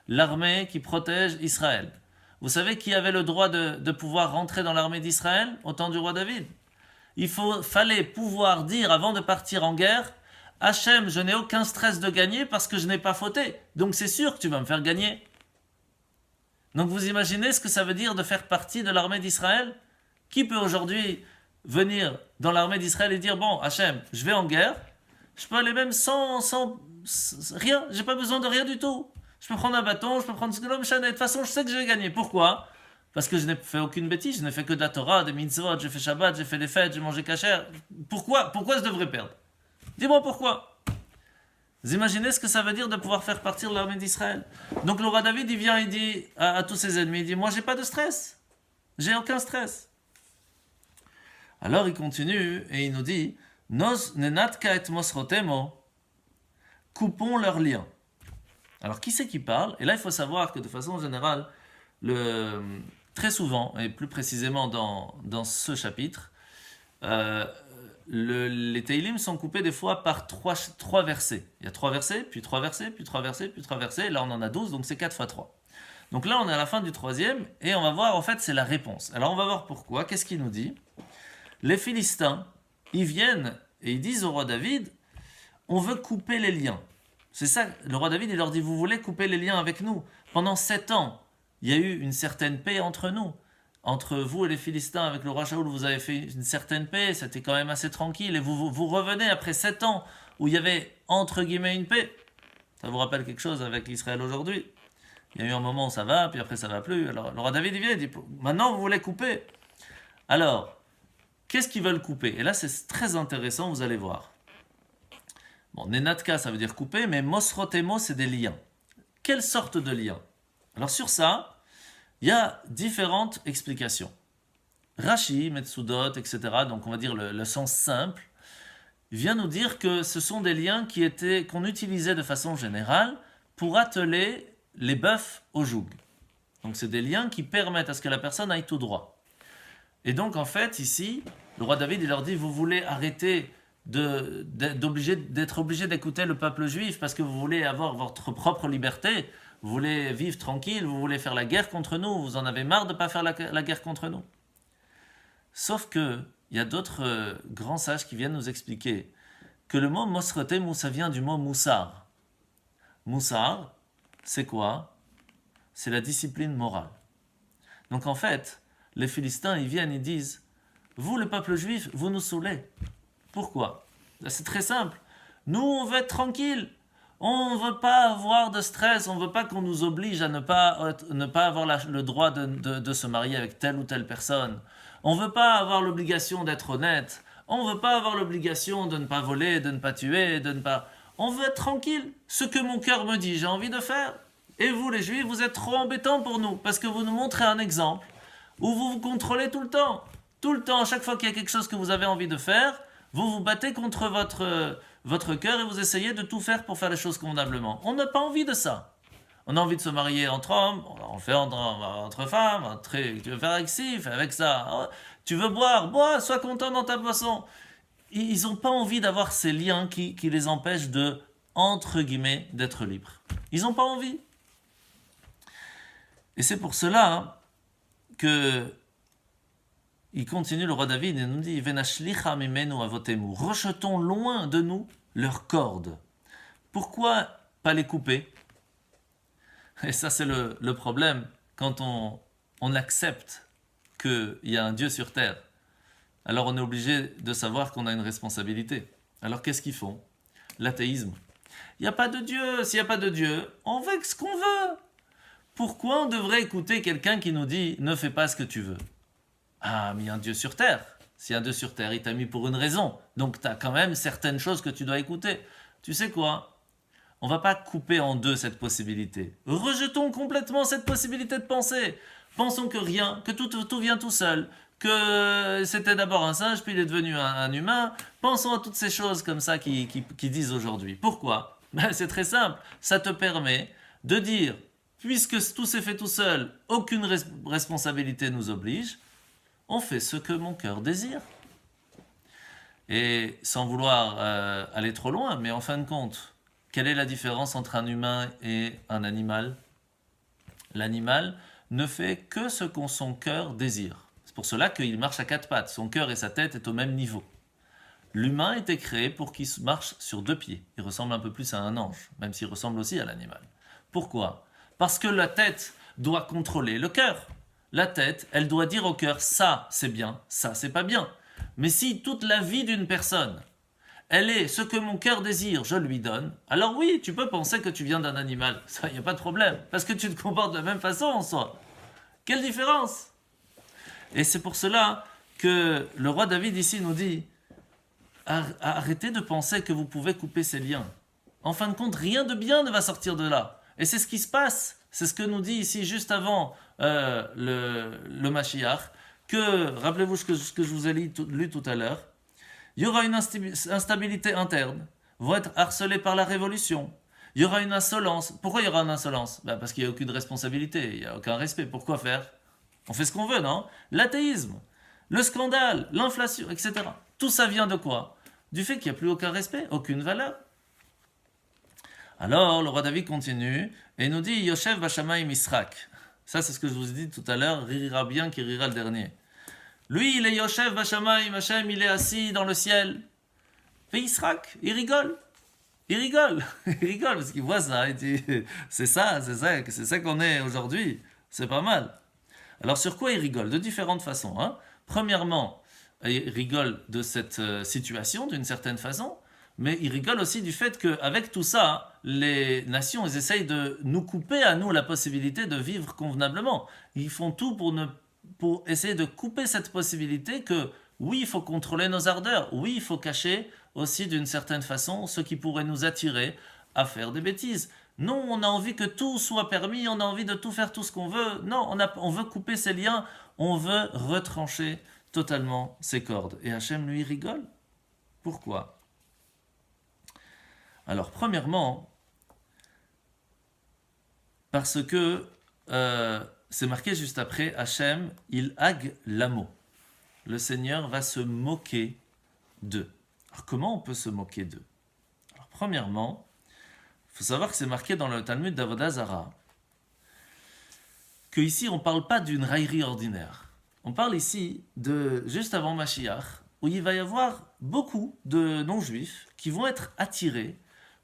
L'armée qui protège Israël. Vous savez qui avait le droit de pouvoir rentrer dans l'armée d'Israël au temps du roi David? Fallait pouvoir dire avant de partir en guerre, Hachem, je n'ai aucun stress de gagner parce que je n'ai pas fauté. Donc c'est sûr que tu vas me faire gagner. Donc vous imaginez ce que ça veut dire de faire partie de l'armée d'Israël? Qui peut aujourd'hui venir dans l'armée d'Israël et dire bon Hachem, je vais en guerre, je peux aller même sans rien, j'ai pas besoin de rien du tout. Je peux prendre un bâton, je peux prendre ce que l'homme de toute façon je sais que je vais gagner. Pourquoi? Parce que je n'ai fait aucune bêtise, je n'ai fait que de la Torah, des mitzvot, j'ai fait Shabbat, j'ai fait les fêtes, j'ai mangé kasher. Pourquoi je devrais perdre? Dis-moi pourquoi. Vous imaginez ce que ça veut dire de pouvoir faire partir de l'armée d'Israël? Donc le roi David, il vient, il dit à tous ses ennemis, il dit moi j'ai pas de stress, j'ai aucun stress. Alors il continue et il nous dit Nos nenatka et mosrotemo, coupons leurs liens. Alors qui c'est qui parle? Et là il faut savoir que de façon générale, très souvent, et plus précisément dans ce chapitre, les Tehillim sont coupés des fois par trois versets. Il y a 3 versets, puis 3 versets, puis 3 versets, puis 3 versets. Là on en a 12, donc c'est 4 fois 3. Donc là on est à la fin du 3e et on va voir en fait c'est la réponse. Alors on va voir pourquoi. Qu'est-ce qu'il nous dit? les Philistins, ils viennent et ils disent au roi David, on veut couper les liens. C'est ça, le roi David, il leur dit, vous voulez couper les liens avec nous? Pendant 7 ans, il y a eu une certaine paix entre nous. Entre vous et les Philistins, avec le roi Shaoul, vous avez fait une certaine paix, c'était quand même assez tranquille, et vous revenez après 7 ans où il y avait, entre guillemets, une paix. Ça vous rappelle quelque chose avec Israël aujourd'hui? Il y a eu un moment où ça va, puis après ça va plus. Alors le roi David, il vient, il dit, maintenant vous voulez couper. Alors, qu'est-ce qu'ils veulent couper? Et là, c'est très intéressant, vous allez voir. Bon, Nenatka, ça veut dire couper, mais Mosrotemo, c'est des liens. Quelle sorte de liens? Alors sur ça, il y a différentes explications. Rashi, Metsudot, etc., donc on va dire le sens simple, vient nous dire que ce sont des liens qu'on utilisait de façon générale pour atteler les bœufs au joug. Donc c'est des liens qui permettent à ce que la personne aille tout droit. Et donc en fait, ici, le roi David, il leur dit, vous voulez arrêter d'être obligé d'écouter le peuple juif parce que vous voulez avoir votre propre liberté, vous voulez vivre tranquille, vous voulez faire la guerre contre nous, vous en avez marre de ne pas faire la guerre contre nous. Sauf que il y a d'autres grands sages qui viennent nous expliquer que le mot Mosretemu, ça vient du mot Moussar. Moussar, c'est quoi? C'est la discipline morale. Donc en fait, les Philistins, ils viennent, ils disent, vous le peuple juif, vous nous saoulez. Pourquoi? C'est très simple. Nous, on veut être tranquille. On ne veut pas avoir de stress. On ne veut pas qu'on nous oblige à ne pas avoir le droit de se marier avec telle ou telle personne. On ne veut pas avoir l'obligation d'être honnête. On ne veut pas avoir l'obligation de ne pas voler, de ne pas tuer, de ne pas... On veut être tranquille. Ce que mon cœur me dit, j'ai envie de faire. Et vous, les Juifs, vous êtes trop embêtants pour nous. Parce que vous nous montrez un exemple où vous vous contrôlez tout le temps. Tout le temps, à chaque fois qu'il y a quelque chose que vous avez envie de faire, vous vous battez contre votre cœur et vous essayez de tout faire pour faire les choses convenablement. On n'a pas envie de ça. On a envie de se marier entre hommes, on fait entre femmes, tu veux faire avec ci, fais avec ça. Tu veux boire, bois, sois content dans ta boisson. Ils n'ont pas envie d'avoir ces liens qui les empêchent de, entre guillemets, d'être libres. Ils n'ont pas envie. Et c'est pour cela que il continue, le roi David, et nous dit, Venashlicha mimenu avotemu, rejetons loin de nous leurs cordes. Pourquoi pas les couper? Et ça, c'est le problème quand on accepte qu'il y a un Dieu sur terre. Alors on est obligé de savoir qu'on a une responsabilité. Alors qu'est-ce qu'ils font? L'athéisme. Il n'y a pas de Dieu. S'il n'y a pas de Dieu, on fait ce qu'on veut. Pourquoi on devrait écouter quelqu'un qui nous dit ne fais pas ce que tu veux? Ah, mais il y a un Dieu sur terre. S'il y a un Dieu sur terre, il t'a mis pour une raison. Donc tu as quand même certaines choses que tu dois écouter. Tu sais quoi? On ne va pas couper en deux cette possibilité. Rejetons complètement cette possibilité de penser. Pensons que rien, que tout vient tout seul. Que c'était d'abord un singe, puis il est devenu un humain. Pensons à toutes ces choses comme ça qui disent aujourd'hui. Pourquoi? C'est très simple. Ça te permet de dire, puisque tout s'est fait tout seul, aucune responsabilité nous oblige, on fait ce que mon cœur désire. Et sans vouloir aller trop loin, mais en fin de compte, quelle est la différence entre un humain et un animal? L'animal ne fait que ce que son cœur désire. C'est pour cela qu'il marche à 4 pattes. Son cœur et sa tête est au même niveau. L'humain a été créé pour qu'il marche sur 2 pieds. Il ressemble un peu plus à un ange, même s'il ressemble aussi à l'animal. Pourquoi? Parce que la tête doit contrôler le cœur. La tête, elle doit dire au cœur, ça c'est bien, ça c'est pas bien. Mais si toute la vie d'une personne, elle est ce que mon cœur désire, je lui donne, alors oui, tu peux penser que tu viens d'un animal. Ça, il n'y a pas de problème. Parce que tu te comportes de la même façon en soi. Quelle différence? Et c'est pour cela que le roi David ici nous dit, arrêtez de penser que vous pouvez couper ces liens. En fin de compte, rien de bien ne va sortir de là. Et c'est ce qui se passe. C'est ce que nous dit ici juste avant le Mashiach, que, rappelez-vous ce que je vous ai lu tout à l'heure, il y aura une instabilité interne, vont être harcelés par la révolution, il y aura une insolence. Pourquoi il y aura une insolence? Parce qu'il n'y a aucune responsabilité, il n'y a aucun respect. Pourquoi faire? On fait ce qu'on veut, non? L'athéisme, le scandale, l'inflation, etc. Tout ça vient de quoi? Du fait qu'il n'y a plus aucun respect, aucune valeur. Alors, le roi David continue et nous dit Yoshev Bashamayim Misrak. Ça, c'est ce que je vous ai dit tout à l'heure, rira bien qui rira le dernier. Lui, il est Yoshev Bashamayim, Hashem, il est assis dans le ciel. Et Yisrak, il rigole. Il rigole, il rigole parce qu'il voit ça. Il dit, c'est ça qu'on est aujourd'hui. C'est pas mal. Alors sur quoi il rigole? De différentes façons. Hein. Premièrement, il rigole de cette situation d'une certaine façon, mais il rigole aussi du fait qu'avec tout ça, les nations, elles essayent de nous couper à nous la possibilité de vivre convenablement. Ils font tout pour essayer de couper cette possibilité que oui, il faut contrôler nos ardeurs, oui, il faut cacher aussi d'une certaine façon ce qui pourrait nous attirer à faire des bêtises. Non, on a envie que tout soit permis, on a envie de tout faire tout ce qu'on veut. Non, on veut couper ces liens, on veut retrancher totalement ces cordes. Et Hachem, lui, rigole. Pourquoi? Alors, premièrement, parce que c'est marqué juste après, Hachem, il hag l'amo. Le Seigneur va se moquer d'eux. Alors, comment on peut se moquer d'eux? Alors, premièrement, il faut savoir que c'est marqué dans le Talmud d'Avodah Zarah qu'ici, on ne parle pas d'une raillerie ordinaire. On parle ici de juste avant Mashiach, où il va y avoir beaucoup de non-juifs qui vont être attirés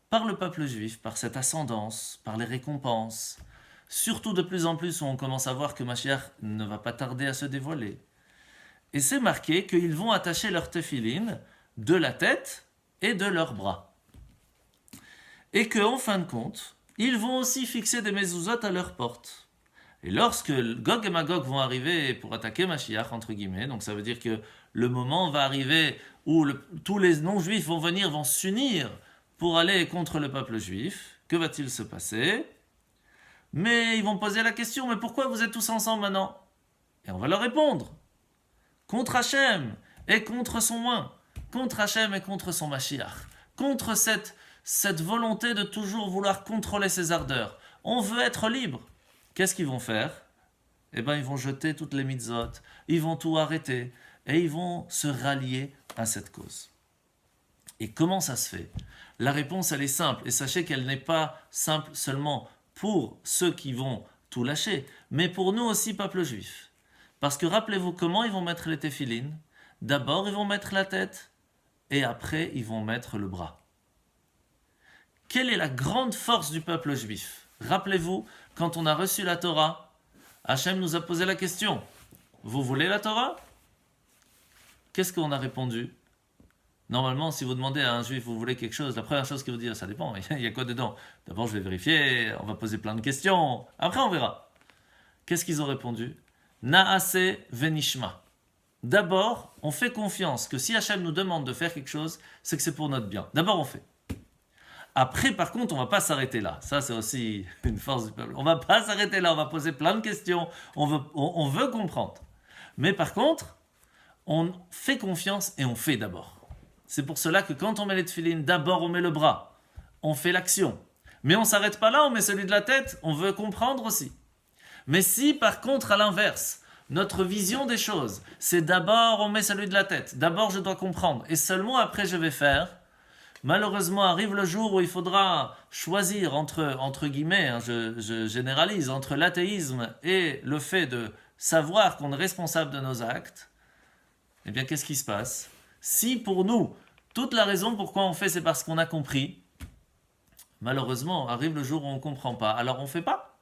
par le peuple juif, par cette ascendance, par les récompenses. Surtout de plus en plus où on commence à voir que Mashiach ne va pas tarder à se dévoiler. Et c'est marqué qu'ils vont attacher leur téphilin de la tête et de leurs bras. Et qu'en fin de compte, ils vont aussi fixer des mezuzot à leur porte. Et lorsque Gog et Magog vont arriver pour attaquer Mashiach, entre guillemets, donc ça veut dire que le moment va arriver où tous les non-juifs vont s'unir pour aller contre le peuple juif, que va-t-il se passer? Mais ils vont poser la question, mais pourquoi vous êtes tous ensemble maintenant? Et on va leur répondre, contre Hachem et contre son oint, contre Hachem et contre son Mashiach, contre cette volonté de toujours vouloir contrôler ses ardeurs. On veut être libre. Qu'est-ce qu'ils vont faire? Eh bien, ils vont jeter toutes les mitzvot, ils vont tout arrêter, et ils vont se rallier à cette cause. Et comment ça se fait? La réponse, elle est simple, et sachez qu'elle n'est pas simple seulement pour ceux qui vont tout lâcher, mais pour nous aussi, peuple juif. Parce que rappelez-vous comment ils vont mettre les téphilines. D'abord, ils vont mettre la tête, et après, ils vont mettre le bras. Quelle est la grande force du peuple juif? Rappelez-vous, quand on a reçu la Torah, Hachem nous a posé la question, vous voulez la Torah? Qu'est-ce qu'on a répondu? Normalement, si vous demandez à un juif, vous voulez quelque chose, la première chose qu'il vous dit, ça dépend, il y a quoi dedans? D'abord, je vais vérifier, on va poser plein de questions, après on verra. Qu'est-ce qu'ils ont répondu? Naase venishma. D'abord, on fait confiance que si Hachem nous demande de faire quelque chose, c'est que c'est pour notre bien. D'abord, on fait. Après, par contre, on ne va pas s'arrêter là. Ça, c'est aussi une force du peuple. On ne va pas s'arrêter là, on va poser plein de questions. On veut comprendre. Mais par contre, on fait confiance et on fait d'abord. C'est pour cela que quand on met les tefilines, d'abord on met le bras. On fait l'action. Mais on ne s'arrête pas là, on met celui de la tête. On veut comprendre aussi. Mais si, par contre, à l'inverse, notre vision des choses, c'est d'abord on met celui de la tête. D'abord, je dois comprendre. Et seulement après, je vais faire. Malheureusement, arrive le jour où il faudra choisir entre guillemets, hein, je généralise, entre l'athéisme et le fait de savoir qu'on est responsable de nos actes. Eh bien, qu'est-ce qui se passe? Si pour nous, toute la raison pourquoi on fait, c'est parce qu'on a compris, malheureusement, arrive le jour où on ne comprend pas, alors on ne fait pas.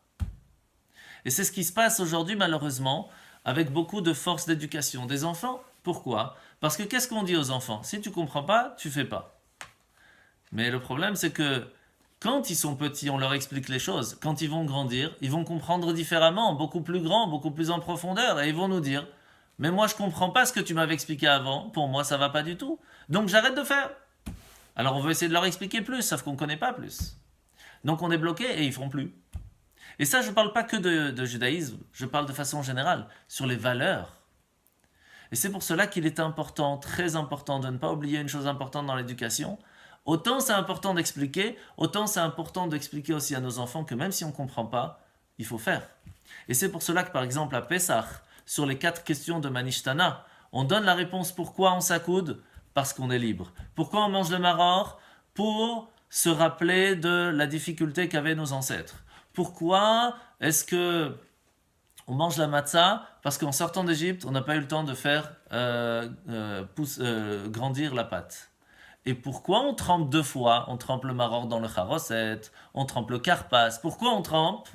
Et c'est ce qui se passe aujourd'hui, malheureusement, avec beaucoup de forces d'éducation des enfants. Pourquoi? Parce que qu'est-ce qu'on dit aux enfants? Si tu ne comprends pas, tu ne fais pas. Mais le problème, c'est que quand ils sont petits, on leur explique les choses. Quand ils vont grandir, ils vont comprendre différemment, beaucoup plus grand, beaucoup plus en profondeur. Et ils vont nous dire, mais moi je ne comprends pas ce que tu m'avais expliqué avant, pour moi ça ne va pas du tout. Donc j'arrête de faire. Alors on veut essayer de leur expliquer plus, sauf qu'on ne connaît pas plus. Donc on est bloqué et ils ne font plus. Et ça, je ne parle pas que de judaïsme, je parle de façon générale, sur les valeurs. Et c'est pour cela qu'il est important, très important, de ne pas oublier une chose importante dans l'éducation. Autant c'est important d'expliquer, autant c'est important d'expliquer aussi à nos enfants que même si on ne comprend pas, il faut faire. Et c'est pour cela que par exemple à Pessah, sur les 4 questions de Manishtana, on donne la réponse pourquoi on s'accoude? Parce qu'on est libre. Pourquoi on mange le maror? Pour se rappeler de la difficulté qu'avaient nos ancêtres. Pourquoi est-ce que On mange la matzah parce qu'en sortant d'Égypte, on n'a pas eu le temps de faire grandir la pâte. Et pourquoi on trempe 2 fois? On trempe le maror dans le charoset, on trempe le karpas. Pourquoi on trempe?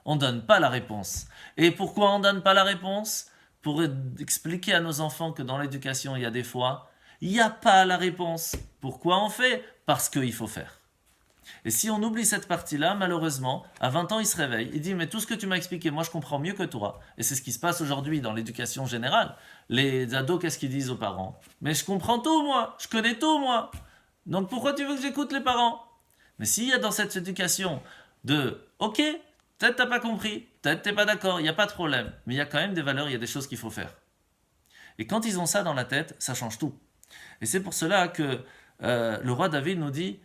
On ne donne pas la réponse. Et pourquoi on ne donne pas la réponse? Pour expliquer à nos enfants que dans l'éducation, il y a des fois, il n'y a pas la réponse. Pourquoi on fait? Parce qu'il faut faire. Et si on oublie cette partie-là, malheureusement, à 20 ans, il se réveille. Il dit, mais tout ce que tu m'as expliqué, moi, je comprends mieux que toi. Et c'est ce qui se passe aujourd'hui dans l'éducation générale. Les ados, qu'est-ce qu'ils disent aux parents? Mais je comprends tout, moi. Je connais tout, moi. Donc pourquoi tu veux que j'écoute les parents? Mais s'il y a dans cette éducation de, ok, peut-être t'as pas compris, peut-être t'es pas d'accord, il n'y a pas de problème. Mais il y a quand même des valeurs, il y a des choses qu'il faut faire. Et quand ils ont ça dans la tête, ça change tout. Et c'est pour cela que le roi David nous dit,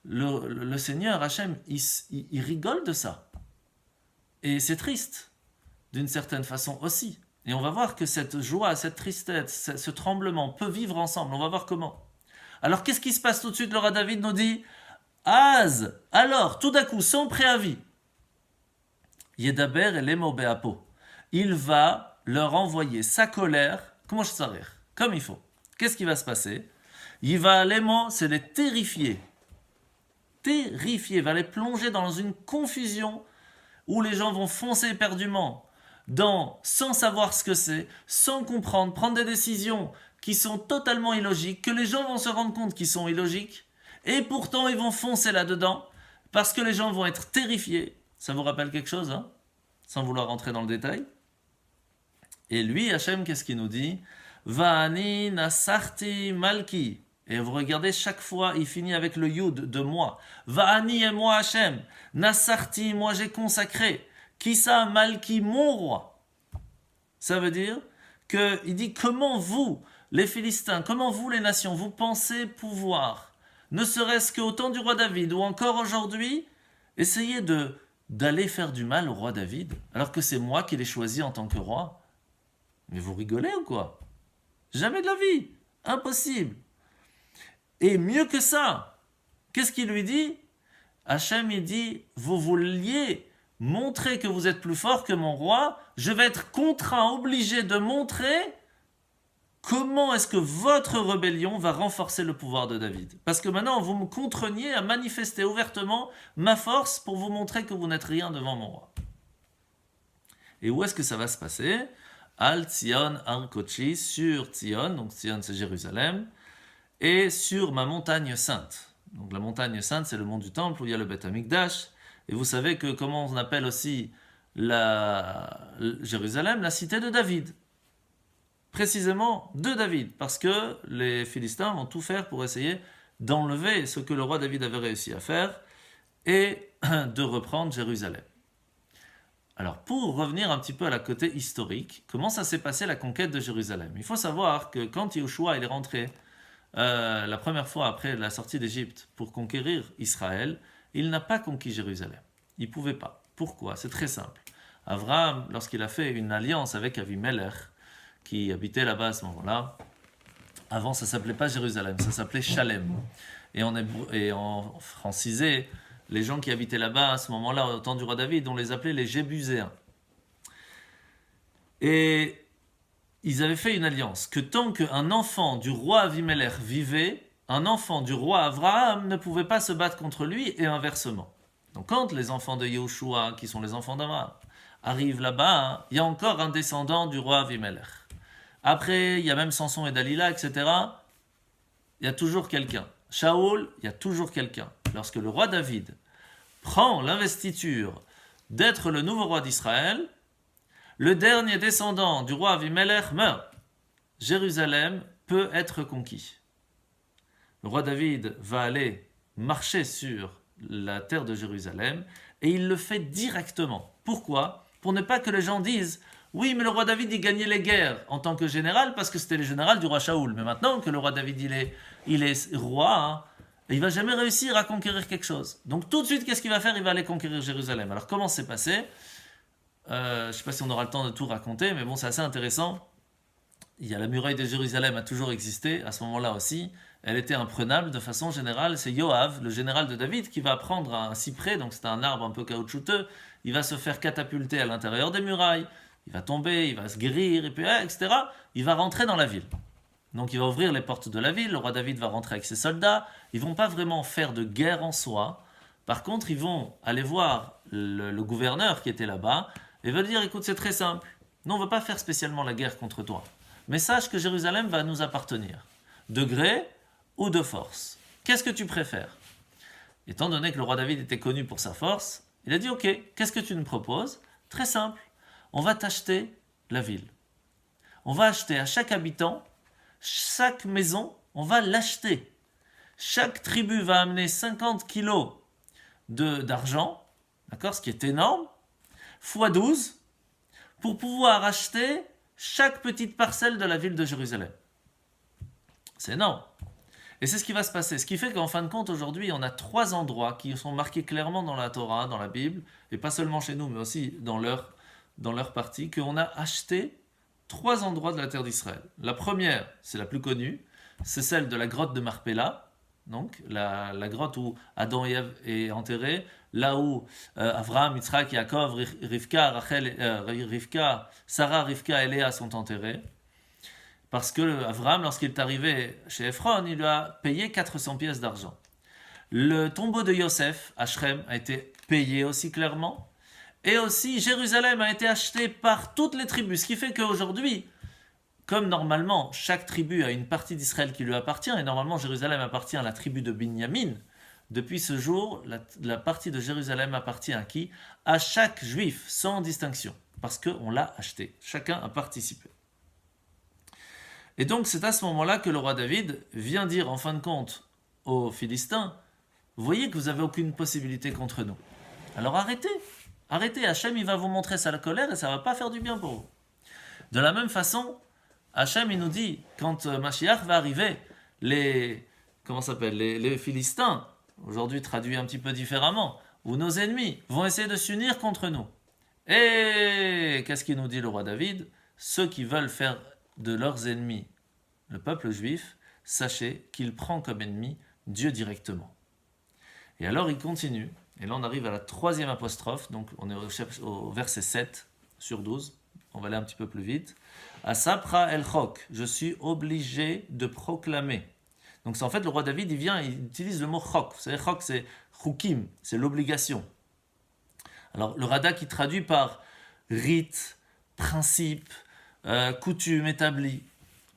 le Seigneur Hachem, il rigole de ça. Et c'est triste, d'une certaine façon aussi. Et on va voir que cette joie, cette tristesse, ce tremblement peut vivre ensemble. On va voir comment. Alors qu'est-ce qui se passe tout de suite? Le roi David nous dit, Az, alors, tout d'un coup, sans préavis, Yedaber et Lemo Beapo, il va leur envoyer sa colère, comment je saurais, comme il faut. Qu'est-ce qui va se passer? Il va c'est les terrifier. Terrifier, va les plonger dans une confusion où les gens vont foncer éperdument sans savoir ce que c'est, sans comprendre, prendre des décisions qui sont totalement illogiques, que les gens vont se rendre compte qu'ils sont illogiques, et pourtant ils vont foncer là-dedans, parce que les gens vont être terrifiés. Ça vous rappelle quelque chose, hein? Sans vouloir rentrer dans le détail. Et lui, Hachem, qu'est-ce qu'il nous dit? Va'ani nasarti malki. Et vous regardez, chaque fois, il finit avec le yud de moi. Va'ani et moi, Hachem. Nasarti, moi j'ai consacré. Kisa malki, mon roi. Ça veut dire qu'il dit, comment vous, les Philistins, comment vous, les nations, vous pensez pouvoir, ne serait-ce qu'au temps du roi David, ou encore aujourd'hui, essayer d'aller faire du mal au roi David, alors que c'est moi qui l'ai choisi en tant que roi? Mais vous rigolez ou quoi? Jamais de la vie. Impossible. Et mieux que ça, qu'est-ce qu'il lui dit? Hachem, il dit, vous vouliez montrer que vous êtes plus fort que mon roi, je vais être contraint, obligé de montrer comment est-ce que votre rébellion va renforcer le pouvoir de David. Parce que maintenant, vous me contraignez à manifester ouvertement ma force pour vous montrer que vous n'êtes rien devant mon roi. Et où est-ce que ça va se passer? Al Tzion Har Kodeshi, sur Tzion, donc Tzion c'est Jérusalem, et sur ma montagne sainte. Donc la montagne sainte, c'est le mont du temple où il y a le Beth Amikdash. Et vous savez que comment on appelle aussi Jérusalem, la cité de David. Précisément de David, parce que les Philistins vont tout faire pour essayer d'enlever ce que le roi David avait réussi à faire et de reprendre Jérusalem. Alors, pour revenir un petit peu à la côté historique, comment ça s'est passé la conquête de Jérusalem? Il faut savoir que quand Yahushua il est rentré la première fois après la sortie d'Égypte pour conquérir Israël, il n'a pas conquis Jérusalem. Il ne pouvait pas. Pourquoi? C'est très simple. Abraham, lorsqu'il a fait une alliance avec Avimelech, qui habitait là-bas à ce moment-là, avant ça ne s'appelait pas Jérusalem, ça s'appelait Shalem. Et en francisé, les gens qui habitaient là-bas à ce moment-là, au temps du roi David, on les appelait les Jébuséens. Et ils avaient fait une alliance, que tant qu'un enfant du roi Avimelech vivait, un enfant du roi Abraham ne pouvait pas se battre contre lui, et inversement. Donc quand les enfants de Yahushua, qui sont les enfants d'Abraham, arrivent là-bas, il y a encore un descendant du roi Avimelech. Après, il y a même Samson et Dalila, etc. Il y a toujours quelqu'un. Shaoul, il y a toujours quelqu'un. Lorsque le roi David prend l'investiture d'être le nouveau roi d'Israël, le dernier descendant du roi Avimelech meurt. Jérusalem peut être conquis. Le roi David va aller marcher sur la terre de Jérusalem et il le fait directement. Pourquoi? Pour ne pas que les gens disent « Oui, mais le roi David, il gagnait les guerres en tant que général parce que c'était le général du roi Shaoul. Mais maintenant que le roi David, il est roi, hein, il ne va jamais réussir à conquérir quelque chose. Donc tout de suite, qu'est-ce qu'il va faire? Il va aller conquérir Jérusalem. Alors comment c'est passé? Je ne sais pas si on aura le temps de tout raconter, mais bon, c'est assez intéressant. Il y a la muraille de Jérusalem a toujours existé, à ce moment-là aussi. elle était imprenable de façon générale. C'est Yoav, le général de David, qui va prendre un cyprès, donc c'est un arbre un peu caoutchouteux, il va se faire catapulter à l'intérieur des murailles, il va tomber, il va se guérir, et puis, etc. Il va rentrer dans la ville. Donc il va ouvrir les portes de la ville, le roi David va rentrer avec ses soldats, ils vont pas vraiment faire de guerre en soi, par contre ils vont aller voir le gouverneur qui était là-bas, et va lui dire, écoute, c'est très simple, nous on ne veut pas faire spécialement la guerre contre toi, mais sache que Jérusalem va nous appartenir, de gré ou de force. Qu'est-ce que tu préfères? Étant donné que le roi David était connu pour sa force, il a dit, ok, qu'est-ce que tu nous proposes? Très simple, on va t'acheter la ville. On va acheter à chaque habitant, chaque maison, on va l'acheter. Chaque tribu va amener 50 kilos d'argent, d'accord, ce qui est énorme, fois 12, pour pouvoir acheter chaque petite parcelle de la ville de Jérusalem. C'est énorme. Et c'est ce qui va se passer. Ce qui fait qu'en fin de compte, aujourd'hui, on a 3 endroits qui sont marqués clairement dans la Torah, dans la Bible, et pas seulement chez nous, mais aussi dans leur partie, qu'on a acheté 3 endroits de la terre d'Israël. La première, c'est la plus connue, c'est celle de la grotte de Marpella, donc la grotte où Adam et Ève est enterré, là où Avraham, Yitzhak, Yaakov, Sarah, Rivka et Léa sont enterrés. Parce que Avraham, lorsqu'il est arrivé chez Ephron, il lui a payé 400 pièces d'argent. Le tombeau de Yosef, à Shrem, a été payé aussi clairement. Et aussi, Jérusalem a été acheté par toutes les tribus. Ce qui fait qu'aujourd'hui, comme normalement, chaque tribu a une partie d'Israël qui lui appartient, et normalement, Jérusalem appartient à la tribu de Binyamin, depuis ce jour, la partie de Jérusalem appartient à qui? À chaque juif, sans distinction. Parce qu'on l'a acheté. Chacun a participé. Et donc, c'est à ce moment-là que le roi David vient dire, en fin de compte, aux Philistins, vous voyez que vous n'avez aucune possibilité contre nous. Alors arrêtez, Hachem il va vous montrer sa colère et ça ne va pas faire du bien pour vous. De la même façon, Hachem il nous dit, quand Mashiach va arriver, les Philistins, aujourd'hui traduit un petit peu différemment, ou nos ennemis, vont essayer de s'unir contre nous. Et qu'est-ce qu'il nous dit le roi David? Ceux qui veulent faire de leurs ennemis le peuple juif, sachez qu'il prend comme ennemi Dieu directement. Et alors il continue, et là on arrive à la 3e apostrophe, donc on est au verset 7 sur 12, on va aller un petit peu plus vite. Asapra el chok, je suis obligé de proclamer. Donc c'est en fait le roi David, il utilise le mot chok. Vous savez, chok c'est chukim, c'est l'obligation. Alors le Radak qui traduit par rite, principe, coutume établie,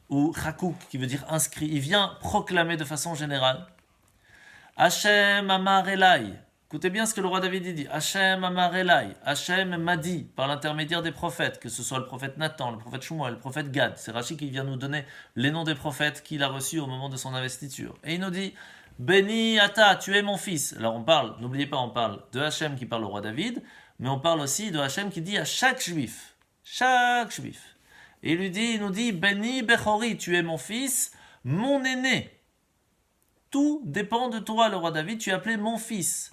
ou chakouk qui veut dire inscrit, il vient proclamer de façon générale. Hachem amar elai. Écoutez bien ce que le roi David dit. Hachem amar elai. Hachem m'a dit par l'intermédiaire des prophètes, que ce soit le prophète Nathan, le prophète Shmuel, le prophète Gad. C'est Rashi qui vient nous donner les noms des prophètes qu'il a reçus au moment de son investiture. Et il nous dit, béni ata, tu es mon fils. Alors on parle, n'oubliez pas, on parle de Hachem qui parle au roi David, mais on parle aussi de Hachem qui dit à chaque juif. Chaque juif. Et il nous dit, béni bechori, tu es mon fils, mon aîné. Tout dépend de toi, le roi David, tu es appelé mon fils.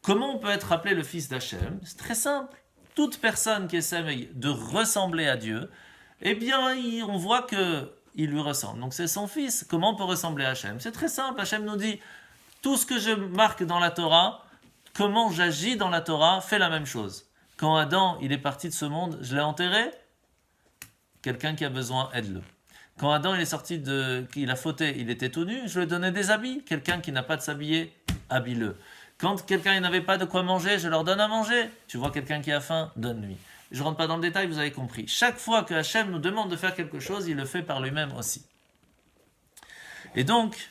Comment on peut être appelé le fils d'Hachem? C'est très simple. Toute personne qui essaie de ressembler à Dieu, eh bien, on voit qu'il lui ressemble. Donc c'est son fils. Comment on peut ressembler à Hachem? C'est très simple. Hachem nous dit, tout ce que je marque dans la Torah, comment j'agis dans la Torah, fait la même chose. Quand Adam, il est parti de ce monde, je l'ai enterré. Quelqu'un qui a besoin, aide-le. Quand Adam il est sorti il a fauté, il était tout nu, je lui ai donné des habits. Quelqu'un qui n'a pas de s'habiller, habille-le. Quand quelqu'un n'avait pas de quoi manger, je leur donne à manger. Tu vois quelqu'un qui a faim, donne-lui. Je ne rentre pas dans le détail, vous avez compris. Chaque fois que Hachem nous demande de faire quelque chose, il le fait par lui-même aussi. Et donc,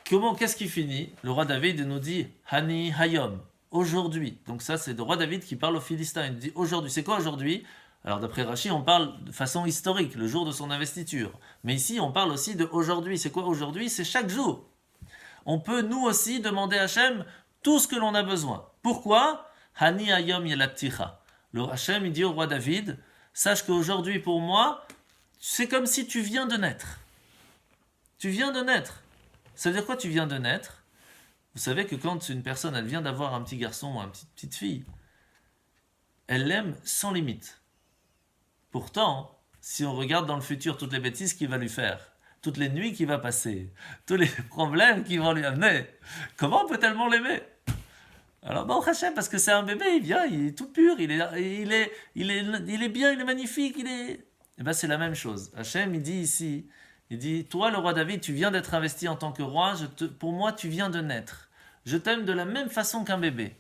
qu'est-ce qui finit? Le roi David nous dit Hani Hayom, aujourd'hui. Donc ça, c'est le roi David qui parle aux Philistins. Il nous dit aujourd'hui. C'est quoi aujourd'hui? Alors d'après Rashi, on parle de façon historique, le jour de son investiture. Mais ici, on parle aussi de aujourd'hui. C'est quoi aujourd'hui? C'est chaque jour. On peut nous aussi demander à Hachem tout ce que l'on a besoin. Pourquoi? Hani Hayom Yelatticha. Le Hachem, il dit au roi David, sache qu'aujourd'hui pour moi, c'est comme si tu viens de naître. Tu viens de naître. Ça veut dire quoi tu viens de naître? Vous savez que quand une personne elle vient d'avoir un petit garçon ou une petite fille, elle l'aime sans limite. Pourtant, si on regarde dans le futur toutes les bêtises qu'il va lui faire, toutes les nuits qu'il va passer, tous les problèmes qu'ils vont lui amener. Comment on peut tellement l'aimer? Alors, bon, Hachem, parce que c'est un bébé, il vient, il est tout pur, il est bien, il est magnifique, il est... Et bien, c'est la même chose. Hachem, il dit ici, il dit, toi, le roi David, tu viens d'être investi en tant que roi, pour moi, tu viens de naître. Je t'aime de la même façon qu'un bébé.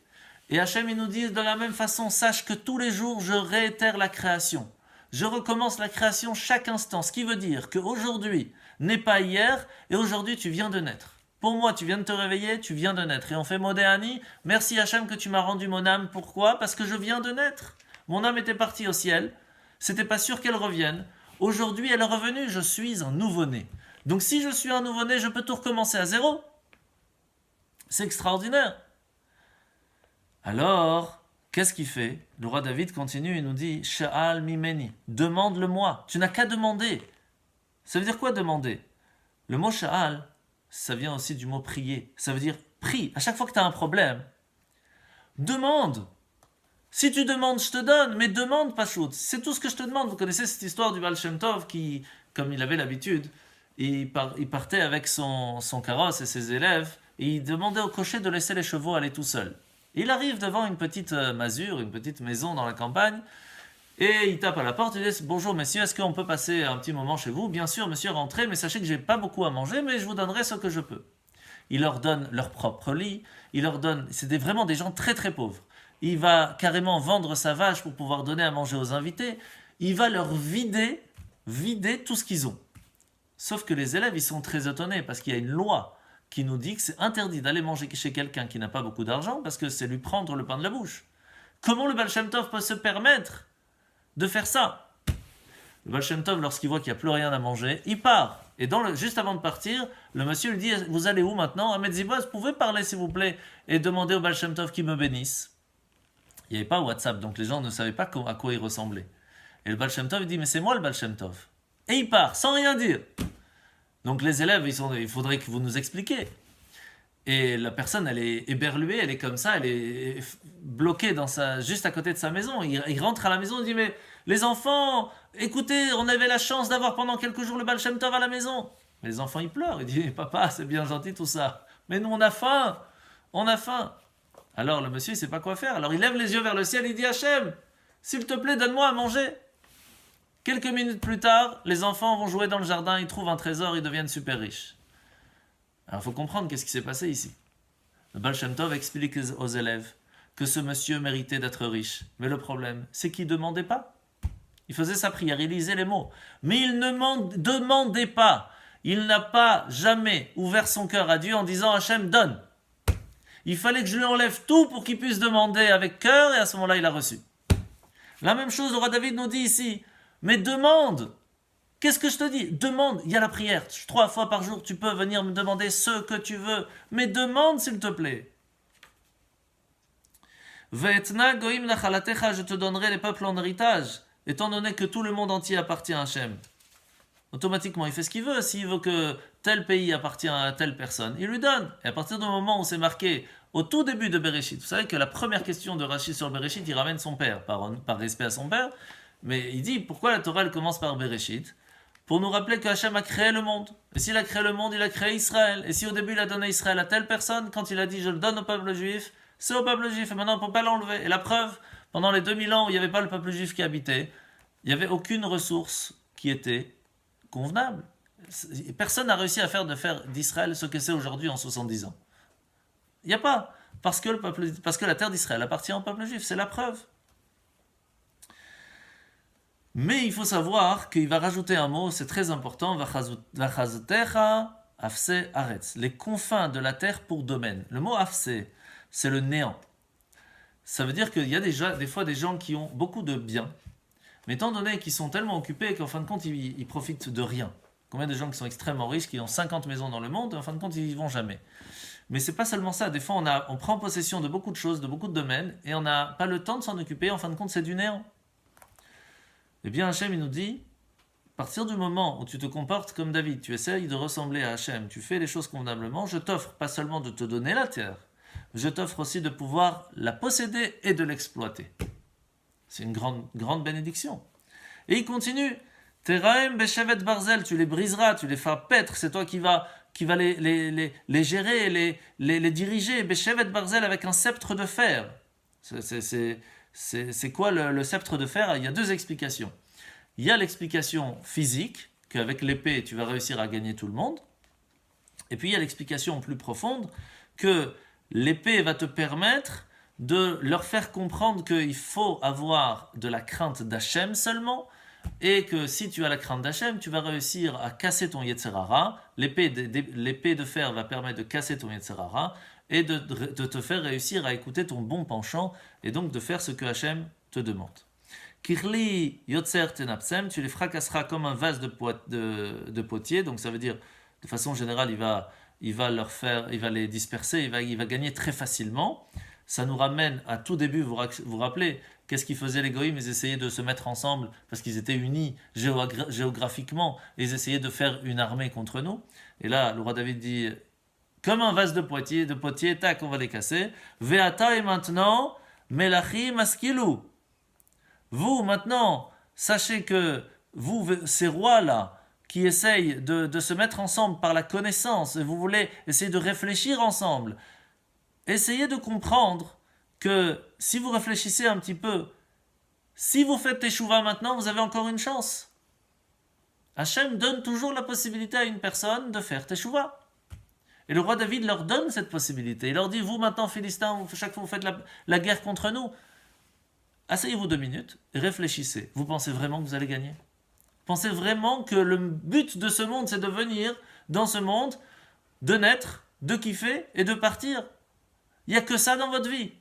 Et Hachem, il nous dit, de la même façon, sache que tous les jours, je réitère la création. Je recommence la création chaque instant, ce qui veut dire qu'aujourd'hui n'est pas hier, et aujourd'hui, tu viens de naître. Pour moi, tu viens de te réveiller, tu viens de naître. Et on fait Modéani, merci Hachem que tu m'as rendu mon âme. Pourquoi? Parce que je viens de naître. Mon âme était partie au ciel, c'était pas sûr qu'elle revienne. Aujourd'hui, elle est revenue, je suis un nouveau-né. Donc si je suis un nouveau-né, je peux tout recommencer à zéro. C'est extraordinaire. Alors, qu'est-ce qu'il fait? Le roi David continue et nous dit, Sha'al mimeni, demande-le-moi. Tu n'as qu'à demander. Ça veut dire quoi demander? Le mot Sha'al, ça vient aussi du mot prier. Ça veut dire prie. À chaque fois que tu as un problème, demande. Si tu demandes, je te donne, mais demande pas shoot. C'est tout ce que je te demande. Vous connaissez cette histoire du Baal Shem Tov qui, comme il avait l'habitude, il partait avec son carrosse et ses élèves et il demandait au cocher de laisser les chevaux aller tout seuls. Il arrive devant une petite masure, une petite maison dans la campagne et il tape à la porte et il dit « Bonjour messieurs, est-ce qu'on peut passer un petit moment chez vous ?»« Bien sûr monsieur, rentrez, mais sachez que j'ai pas beaucoup à manger, mais je vous donnerai ce que je peux. » Il leur donne leur propre lit, il leur donne... C'était vraiment des gens très très pauvres. Il va carrément vendre sa vache pour pouvoir donner à manger aux invités. Il va leur vider tout ce qu'ils ont. Sauf que les élèves, ils sont très étonnés parce qu'il y a une loi qui nous dit que c'est interdit d'aller manger chez quelqu'un qui n'a pas beaucoup d'argent parce que c'est lui prendre le pain de la bouche. Comment le Baal Shem Tov peut se permettre de faire ça? Le Baal Shem Tov, lorsqu'il voit qu'il n'y a plus rien à manger, il part. Et juste avant de partir, le monsieur lui dit « Vous allez où maintenant ?»« Ahmed Ziboz, vous pouvez parler s'il vous plaît et demander au Baal Shem Tov qu'il me bénisse. » Il n'y avait pas WhatsApp, donc les gens ne savaient pas à quoi il ressemblait. Et le Baal Shem Tov dit « Mais c'est moi le Baal Shem Tov. » Et il part, sans rien dire. Donc les élèves, il faudrait que vous nous expliquiez. Et la personne, elle est éberluée, elle est comme ça, elle est bloquée juste à côté de sa maison. Il rentre à la maison, il dit « Mais les enfants, écoutez, on avait la chance d'avoir pendant quelques jours le Baal Shem Tov à la maison. » Mais les enfants, ils pleurent. Ils disent « Papa, c'est bien gentil tout ça. Mais nous, on a faim. On a faim. » Alors le monsieur, il ne sait pas quoi faire. Alors il lève les yeux vers le ciel, il dit « Hachem, s'il te plaît, donne-moi à manger. » Quelques minutes plus tard, les enfants vont jouer dans le jardin, ils trouvent un trésor, ils deviennent super riches. Alors il faut comprendre qu'est-ce qui s'est passé ici. Le Baal Shem Tov explique aux élèves que ce monsieur méritait d'être riche. Mais le problème, c'est qu'il ne demandait pas. Il faisait sa prière, il lisait les mots. Mais il ne demandait pas. Il n'a pas jamais ouvert son cœur à Dieu en disant « Hachem, donne ». Il fallait que je lui enlève tout pour qu'il puisse demander avec cœur et à ce moment-là, il a reçu. La même chose, le roi David nous dit ici, mais demande. Qu'est-ce que je te dis? Demande, il y a la prière. 3 fois par jour, tu peux venir me demander ce que tu veux, mais demande s'il te plaît. Ve'etna goim nachalatecha, je te donnerai les peuples en héritage, étant donné que tout le monde entier appartient à Hachem. Automatiquement, il fait ce qu'il veut. S'il veut que tel pays appartient à telle personne, il lui donne. Et à partir du moment où c'est marqué au tout début de Bereshit, vous savez que la première question de Rashi sur Bereshit, il ramène son père, par respect à son père, mais il dit pourquoi la Torah elle commence par Bereshit? Pour nous rappeler que Hachem a créé le monde. Et s'il a créé le monde, il a créé Israël. Et si au début il a donné Israël à telle personne, quand il a dit je le donne au peuple juif, c'est au peuple juif. Et maintenant on ne peut pas l'enlever. Et la preuve, pendant les 2000 ans où il n'y avait pas le peuple juif qui habitait, il n'y avait aucune ressource qui était convenable. Personne n'a réussi à faire d'Israël ce que c'est aujourd'hui en 70 ans. Il n'y a pas. Parce que la terre d'Israël appartient au peuple juif. C'est la preuve. Mais il faut savoir qu'il va rajouter un mot, c'est très important, Vachazotecha afse aretz, les confins de la terre pour domaine. Le mot afse, c'est le néant. Ça veut dire qu'il y a des fois des gens qui ont beaucoup de biens, mais étant donné qu'ils sont tellement occupés qu'en fin de compte, ils profitent de rien. Combien de gens qui sont extrêmement riches, qui ont 50 maisons dans le monde, et en fin de compte, ils n'y vont jamais. Mais c'est pas seulement ça, des fois on prend possession de beaucoup de choses, de beaucoup de domaines, et on n'a pas le temps de s'en occuper, en fin de compte, c'est du néant. Eh bien, Hachem, il nous dit, à partir du moment où tu te comportes comme David, tu essayes de ressembler à Hachem, tu fais les choses convenablement, je t'offre pas seulement de te donner la terre, je t'offre aussi de pouvoir la posséder et de l'exploiter. C'est une grande bénédiction. Et il continue, Teraem beshevet barzel, tu les briseras, tu les feras paître, c'est toi qui va les gérer, les diriger. Beshevet barzel avec un sceptre de fer. C'est quoi le sceptre de fer? Il y a deux explications. Il y a l'explication physique, qu'avec l'épée, tu vas réussir à gagner tout le monde. Et puis il y a l'explication plus profonde, que l'épée va te permettre de leur faire comprendre qu'il faut avoir de la crainte d'Hachem seulement, et que si tu as la crainte d'Hachem, tu vas réussir à casser ton Yetzerara. L'épée de fer va permettre de casser ton Yetzerara et de te faire réussir à écouter ton bon penchant et donc de faire ce que Hachem te demande. Kirli Yotzer Tenapsem, tu les fracasseras comme un vase de potier, donc ça veut dire de façon générale il va les disperser, il va gagner très facilement. Ça nous ramène à tout début, vous vous rappelez, qu'est-ce qu'ils faisaient les goïms? Ils essayaient de se mettre ensemble parce qu'ils étaient unis géographiquement et ils essayaient de faire une armée contre nous. Et là, le roi David dit, comme un vase de potier, tac, on va les casser. Veata et maintenant, Melachi Maskilou. Vous, maintenant, sachez que vous, ces rois-là, qui essayent de se mettre ensemble par la connaissance, et vous voulez essayer de réfléchir ensemble, essayez de comprendre que si vous réfléchissez un petit peu, si vous faites teshuva maintenant, vous avez encore une chance. Hachem donne toujours la possibilité à une personne de faire teshuva. Et le roi David leur donne cette possibilité. Il leur dit, vous maintenant, Philistins, chaque fois vous faites la guerre contre nous, asseyez-vous 2 minutes et réfléchissez. Vous pensez vraiment que vous allez gagner? Pensez vraiment que le but de ce monde, c'est de venir dans ce monde, de naître, de kiffer et de partir. Il n'y a que ça dans votre vie.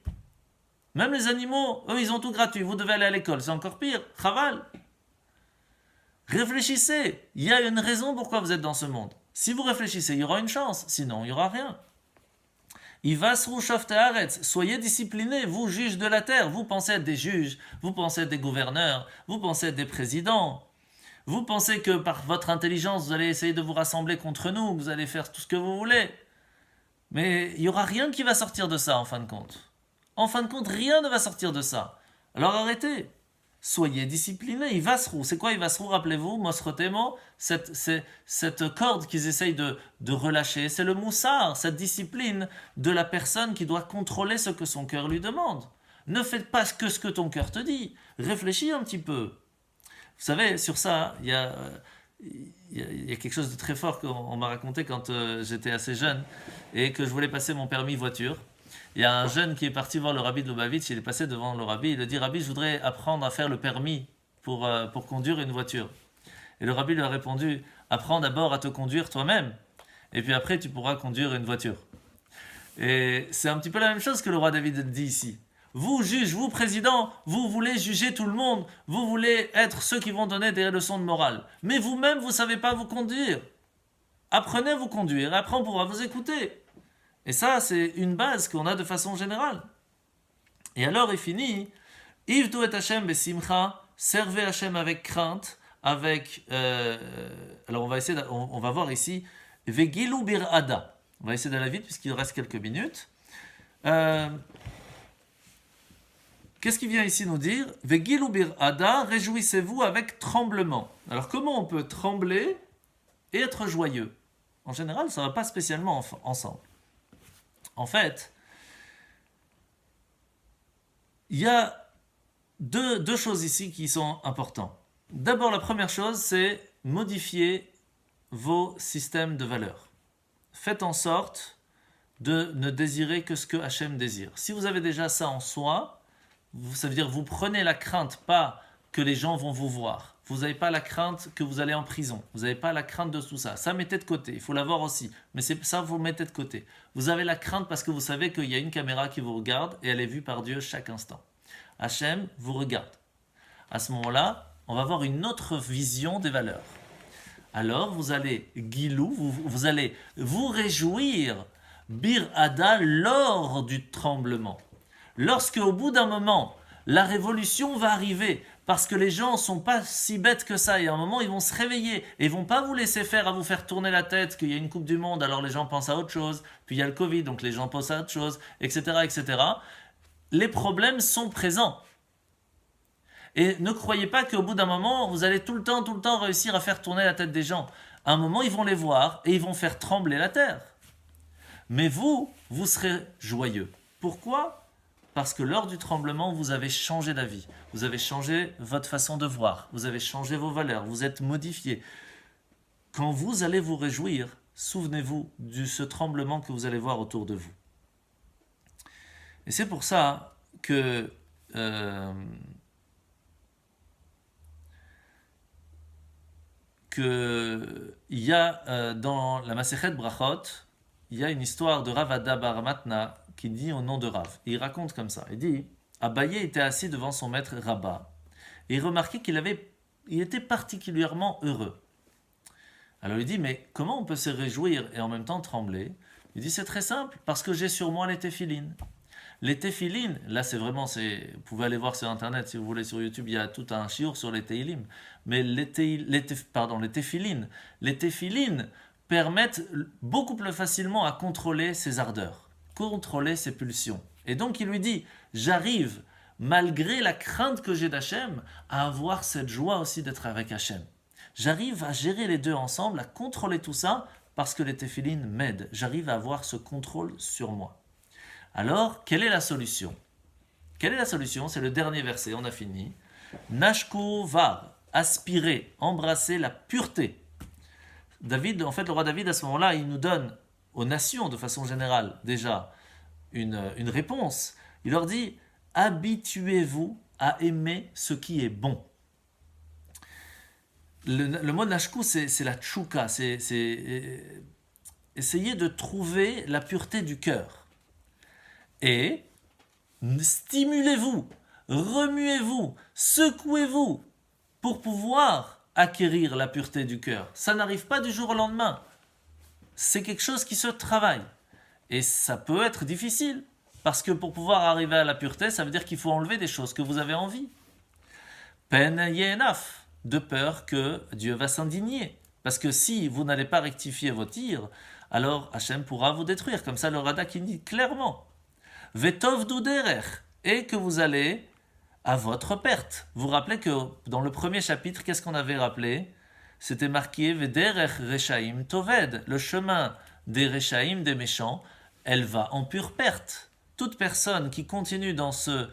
Même les animaux, eux, ils ont tout gratuit. Vous devez aller à l'école, c'est encore pire. Chaval. Réfléchissez. Il y a une raison pourquoi vous êtes dans ce monde. Si vous réfléchissez, il y aura une chance. Sinon, il n'y aura rien. Ivasru shofte haaretz, soyez disciplinés, vous juges de la terre. Vous pensez être des juges, vous pensez être des gouverneurs, vous pensez être des présidents. Vous pensez que par votre intelligence, vous allez essayer de vous rassembler contre nous, vous allez faire tout ce que vous voulez. Mais il n'y aura rien qui va sortir de ça, en fin de compte. En fin de compte, rien ne va sortir de ça. Alors arrêtez. Soyez disciplinés. Ivasru, c'est quoi Ivasru? Rappelez-vous, Mosrotemo, cette corde qu'ils essayent de relâcher, c'est le moussard, cette discipline de la personne qui doit contrôler ce que son cœur lui demande. Ne faites pas que ce que ton cœur te dit. Réfléchis un petit peu. Vous savez, sur ça, il y a quelque chose de très fort qu'on m'a raconté quand j'étais assez jeune et que je voulais passer mon permis voiture. Il y a un jeune qui est parti voir le rabbi de Lubavitch, il est passé devant le rabbi, il lui dit, Rabbi, je voudrais apprendre à faire le permis pour conduire une voiture. Et le rabbi lui a répondu, apprends d'abord à te conduire toi-même, et puis après tu pourras conduire une voiture. Et c'est un petit peu la même chose que le roi David dit ici. Vous, juges, vous, président, vous voulez juger tout le monde, vous voulez être ceux qui vont donner des leçons de morale. Mais vous-même, vous ne savez pas vous conduire. Apprenez à vous conduire, et après on pourra vous écouter. Et ça, c'est une base qu'on a de façon générale. Et alors, il finit, Ivdu et Hashem besimcha, servez Hashem avec crainte, avec... alors, on va voir ici, Vegilu bir ada. On va essayer d'aller vite, puisqu'il reste quelques minutes. Qu'est-ce qu'il vient ici nous dire? Vegilu bir ada, réjouissez-vous avec tremblement. Alors, comment on peut trembler et être joyeux? En général, ça ne va pas spécialement ensemble. En fait, il y a deux choses ici qui sont importantes. D'abord, la première chose, c'est modifier vos systèmes de valeurs. Faites en sorte de ne désirer que ce que Hachem désire. Si vous avez déjà ça en soi, ça veut dire que vous prenez la crainte, pas que les gens vont vous voir. Vous n'avez pas la crainte que vous allez en prison. Vous n'avez pas la crainte de tout ça. Ça, mettez de côté. Il faut l'avoir aussi. Mais ça, vous mettez de côté. Vous avez la crainte parce que vous savez qu'il y a une caméra qui vous regarde et elle est vue par Dieu chaque instant. Hachem vous regarde. À ce moment-là, on va avoir une autre vision des valeurs. Alors, vous allez guilou, vous allez vous réjouir bir ada lors du tremblement. Lorsque, au bout d'un moment, la révolution va arriver, parce que les gens ne sont pas si bêtes que ça, et à un moment, ils vont se réveiller, et ils ne vont pas vous laisser faire à vous faire tourner la tête, qu'il y a une Coupe du Monde, alors les gens pensent à autre chose, puis il y a le Covid, donc les gens pensent à autre chose, etc., etc. Les problèmes sont présents. Et ne croyez pas qu'au bout d'un moment, vous allez tout le temps réussir à faire tourner la tête des gens. À un moment, ils vont les voir et ils vont faire trembler la terre. Mais vous serez joyeux. Pourquoi ? Parce que lors du tremblement, vous avez changé d'avis. Vous avez changé votre façon de voir. Vous avez changé vos valeurs. Vous êtes modifié. Quand vous allez vous réjouir, souvenez-vous de ce tremblement que vous allez voir autour de vous. Et c'est pour ça que il y a dans la Masechet Brachot, il y a une histoire de Rav Ada bar Matna qui dit au nom de Rav. Et il raconte comme ça. Il dit, Abaye était assis devant son maître Rabba et il remarquait il était particulièrement heureux. Alors il dit, mais comment on peut se réjouir et en même temps trembler ? Il dit, c'est très simple, parce que j'ai sur moi les téphilines. Les téphilines, là vous pouvez aller voir sur internet si vous voulez, sur YouTube, il y a tout un chiour sur les téhilim. Mais les téphilines permettent beaucoup plus facilement à contrôler ses ardeurs, contrôler ses pulsions. Et donc il lui dit, j'arrive, malgré la crainte que j'ai d'Hachem, à avoir cette joie aussi d'être avec Hachem. J'arrive à gérer les deux ensemble, à contrôler tout ça, parce que les téphilines m'aident. J'arrive à avoir ce contrôle sur moi. Alors, quelle est la solution ? Quelle est la solution ? C'est le dernier verset, on a fini. Nashku var, aspirer, embrasser la pureté. David, en fait, le roi David, à ce moment-là, il nous donne aux nations, de façon générale, déjà, une réponse. Il leur dit, habituez-vous à aimer ce qui est bon. Le mot nashku, c'est la tchouka, c'est essayer de trouver la pureté du cœur. Et stimulez-vous, remuez-vous, secouez-vous pour pouvoir acquérir la pureté du cœur. Ça n'arrive pas du jour au lendemain. C'est quelque chose qui se travaille. Et ça peut être difficile. Parce que pour pouvoir arriver à la pureté, ça veut dire qu'il faut enlever des choses que vous avez envie. Pen yenaf, de peur que Dieu va s'indigner. Parce que si vous n'allez pas rectifier vos tirs, alors Hachem pourra vous détruire. Comme ça, le Radak il dit clairement. Vetov duderech, et que vous allez à votre perte. Vous vous rappelez que dans le premier chapitre, qu'est-ce qu'on avait rappelé ? C'était marqué Vederech Rechaim Toved, le chemin des Rechaim, des méchants, elle va en pure perte. Toute personne qui continue dans ce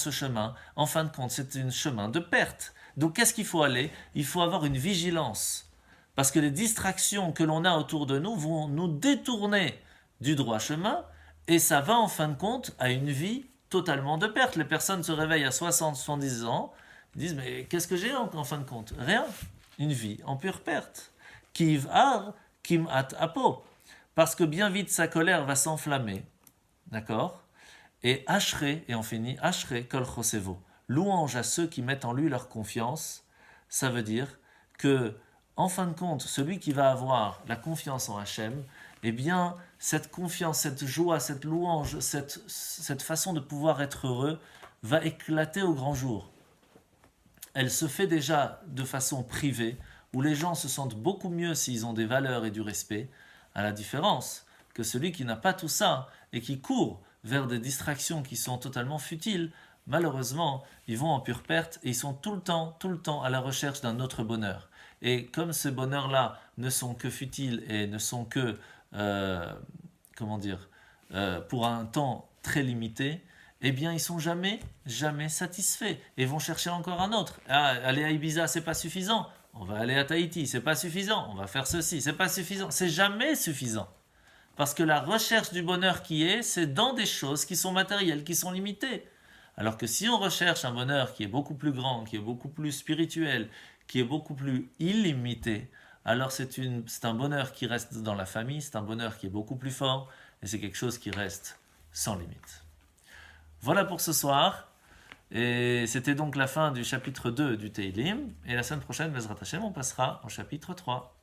chemin, en fin de compte, c'est un chemin de perte. Donc qu'est-ce qu'il faut aller ? Il faut avoir une vigilance. Parce que les distractions que l'on a autour de nous vont nous détourner du droit chemin, et ça va en fin de compte à une vie totalement de perte. Les personnes se réveillent à 60, 70 ans, ils disent mais qu'est-ce que j'ai en fin de compte ? Rien. Une vie en pure perte. Kiv ar, kim at apo. Parce que bien vite sa colère va s'enflammer. D'accord ? Et ashre, et on finit, ashre kol chosevo. Louange à ceux qui mettent en lui leur confiance. Ça veut dire que, en fin de compte, celui qui va avoir la confiance en Hachem, eh bien, cette confiance, cette joie, cette louange, cette façon de pouvoir être heureux va éclater au grand jour. Elle se fait déjà de façon privée, où les gens se sentent beaucoup mieux s'ils ont des valeurs et du respect, à la différence que celui qui n'a pas tout ça et qui court vers des distractions qui sont totalement futiles, malheureusement, ils vont en pure perte et ils sont tout le temps à la recherche d'un autre bonheur. Et comme ces bonheurs-là ne sont que futiles et ne sont que pour un temps très limité, eh bien ils sont jamais satisfaits et vont chercher encore un autre. Ah, aller à Ibiza, c'est pas suffisant. On va aller à Tahiti, c'est pas suffisant. On va faire ceci, c'est pas suffisant. C'est jamais suffisant. Parce que la recherche du bonheur c'est dans des choses qui sont matérielles, qui sont limitées. Alors que si on recherche un bonheur qui est beaucoup plus grand, qui est beaucoup plus spirituel, qui est beaucoup plus illimité, alors c'est un bonheur qui reste dans la famille, c'est un bonheur qui est beaucoup plus fort, et c'est quelque chose qui reste sans limite. Voilà pour ce soir, et c'était donc la fin du chapitre 2 du Teilim, et la semaine prochaine, Bezrat Hashem, on passera au chapitre 3.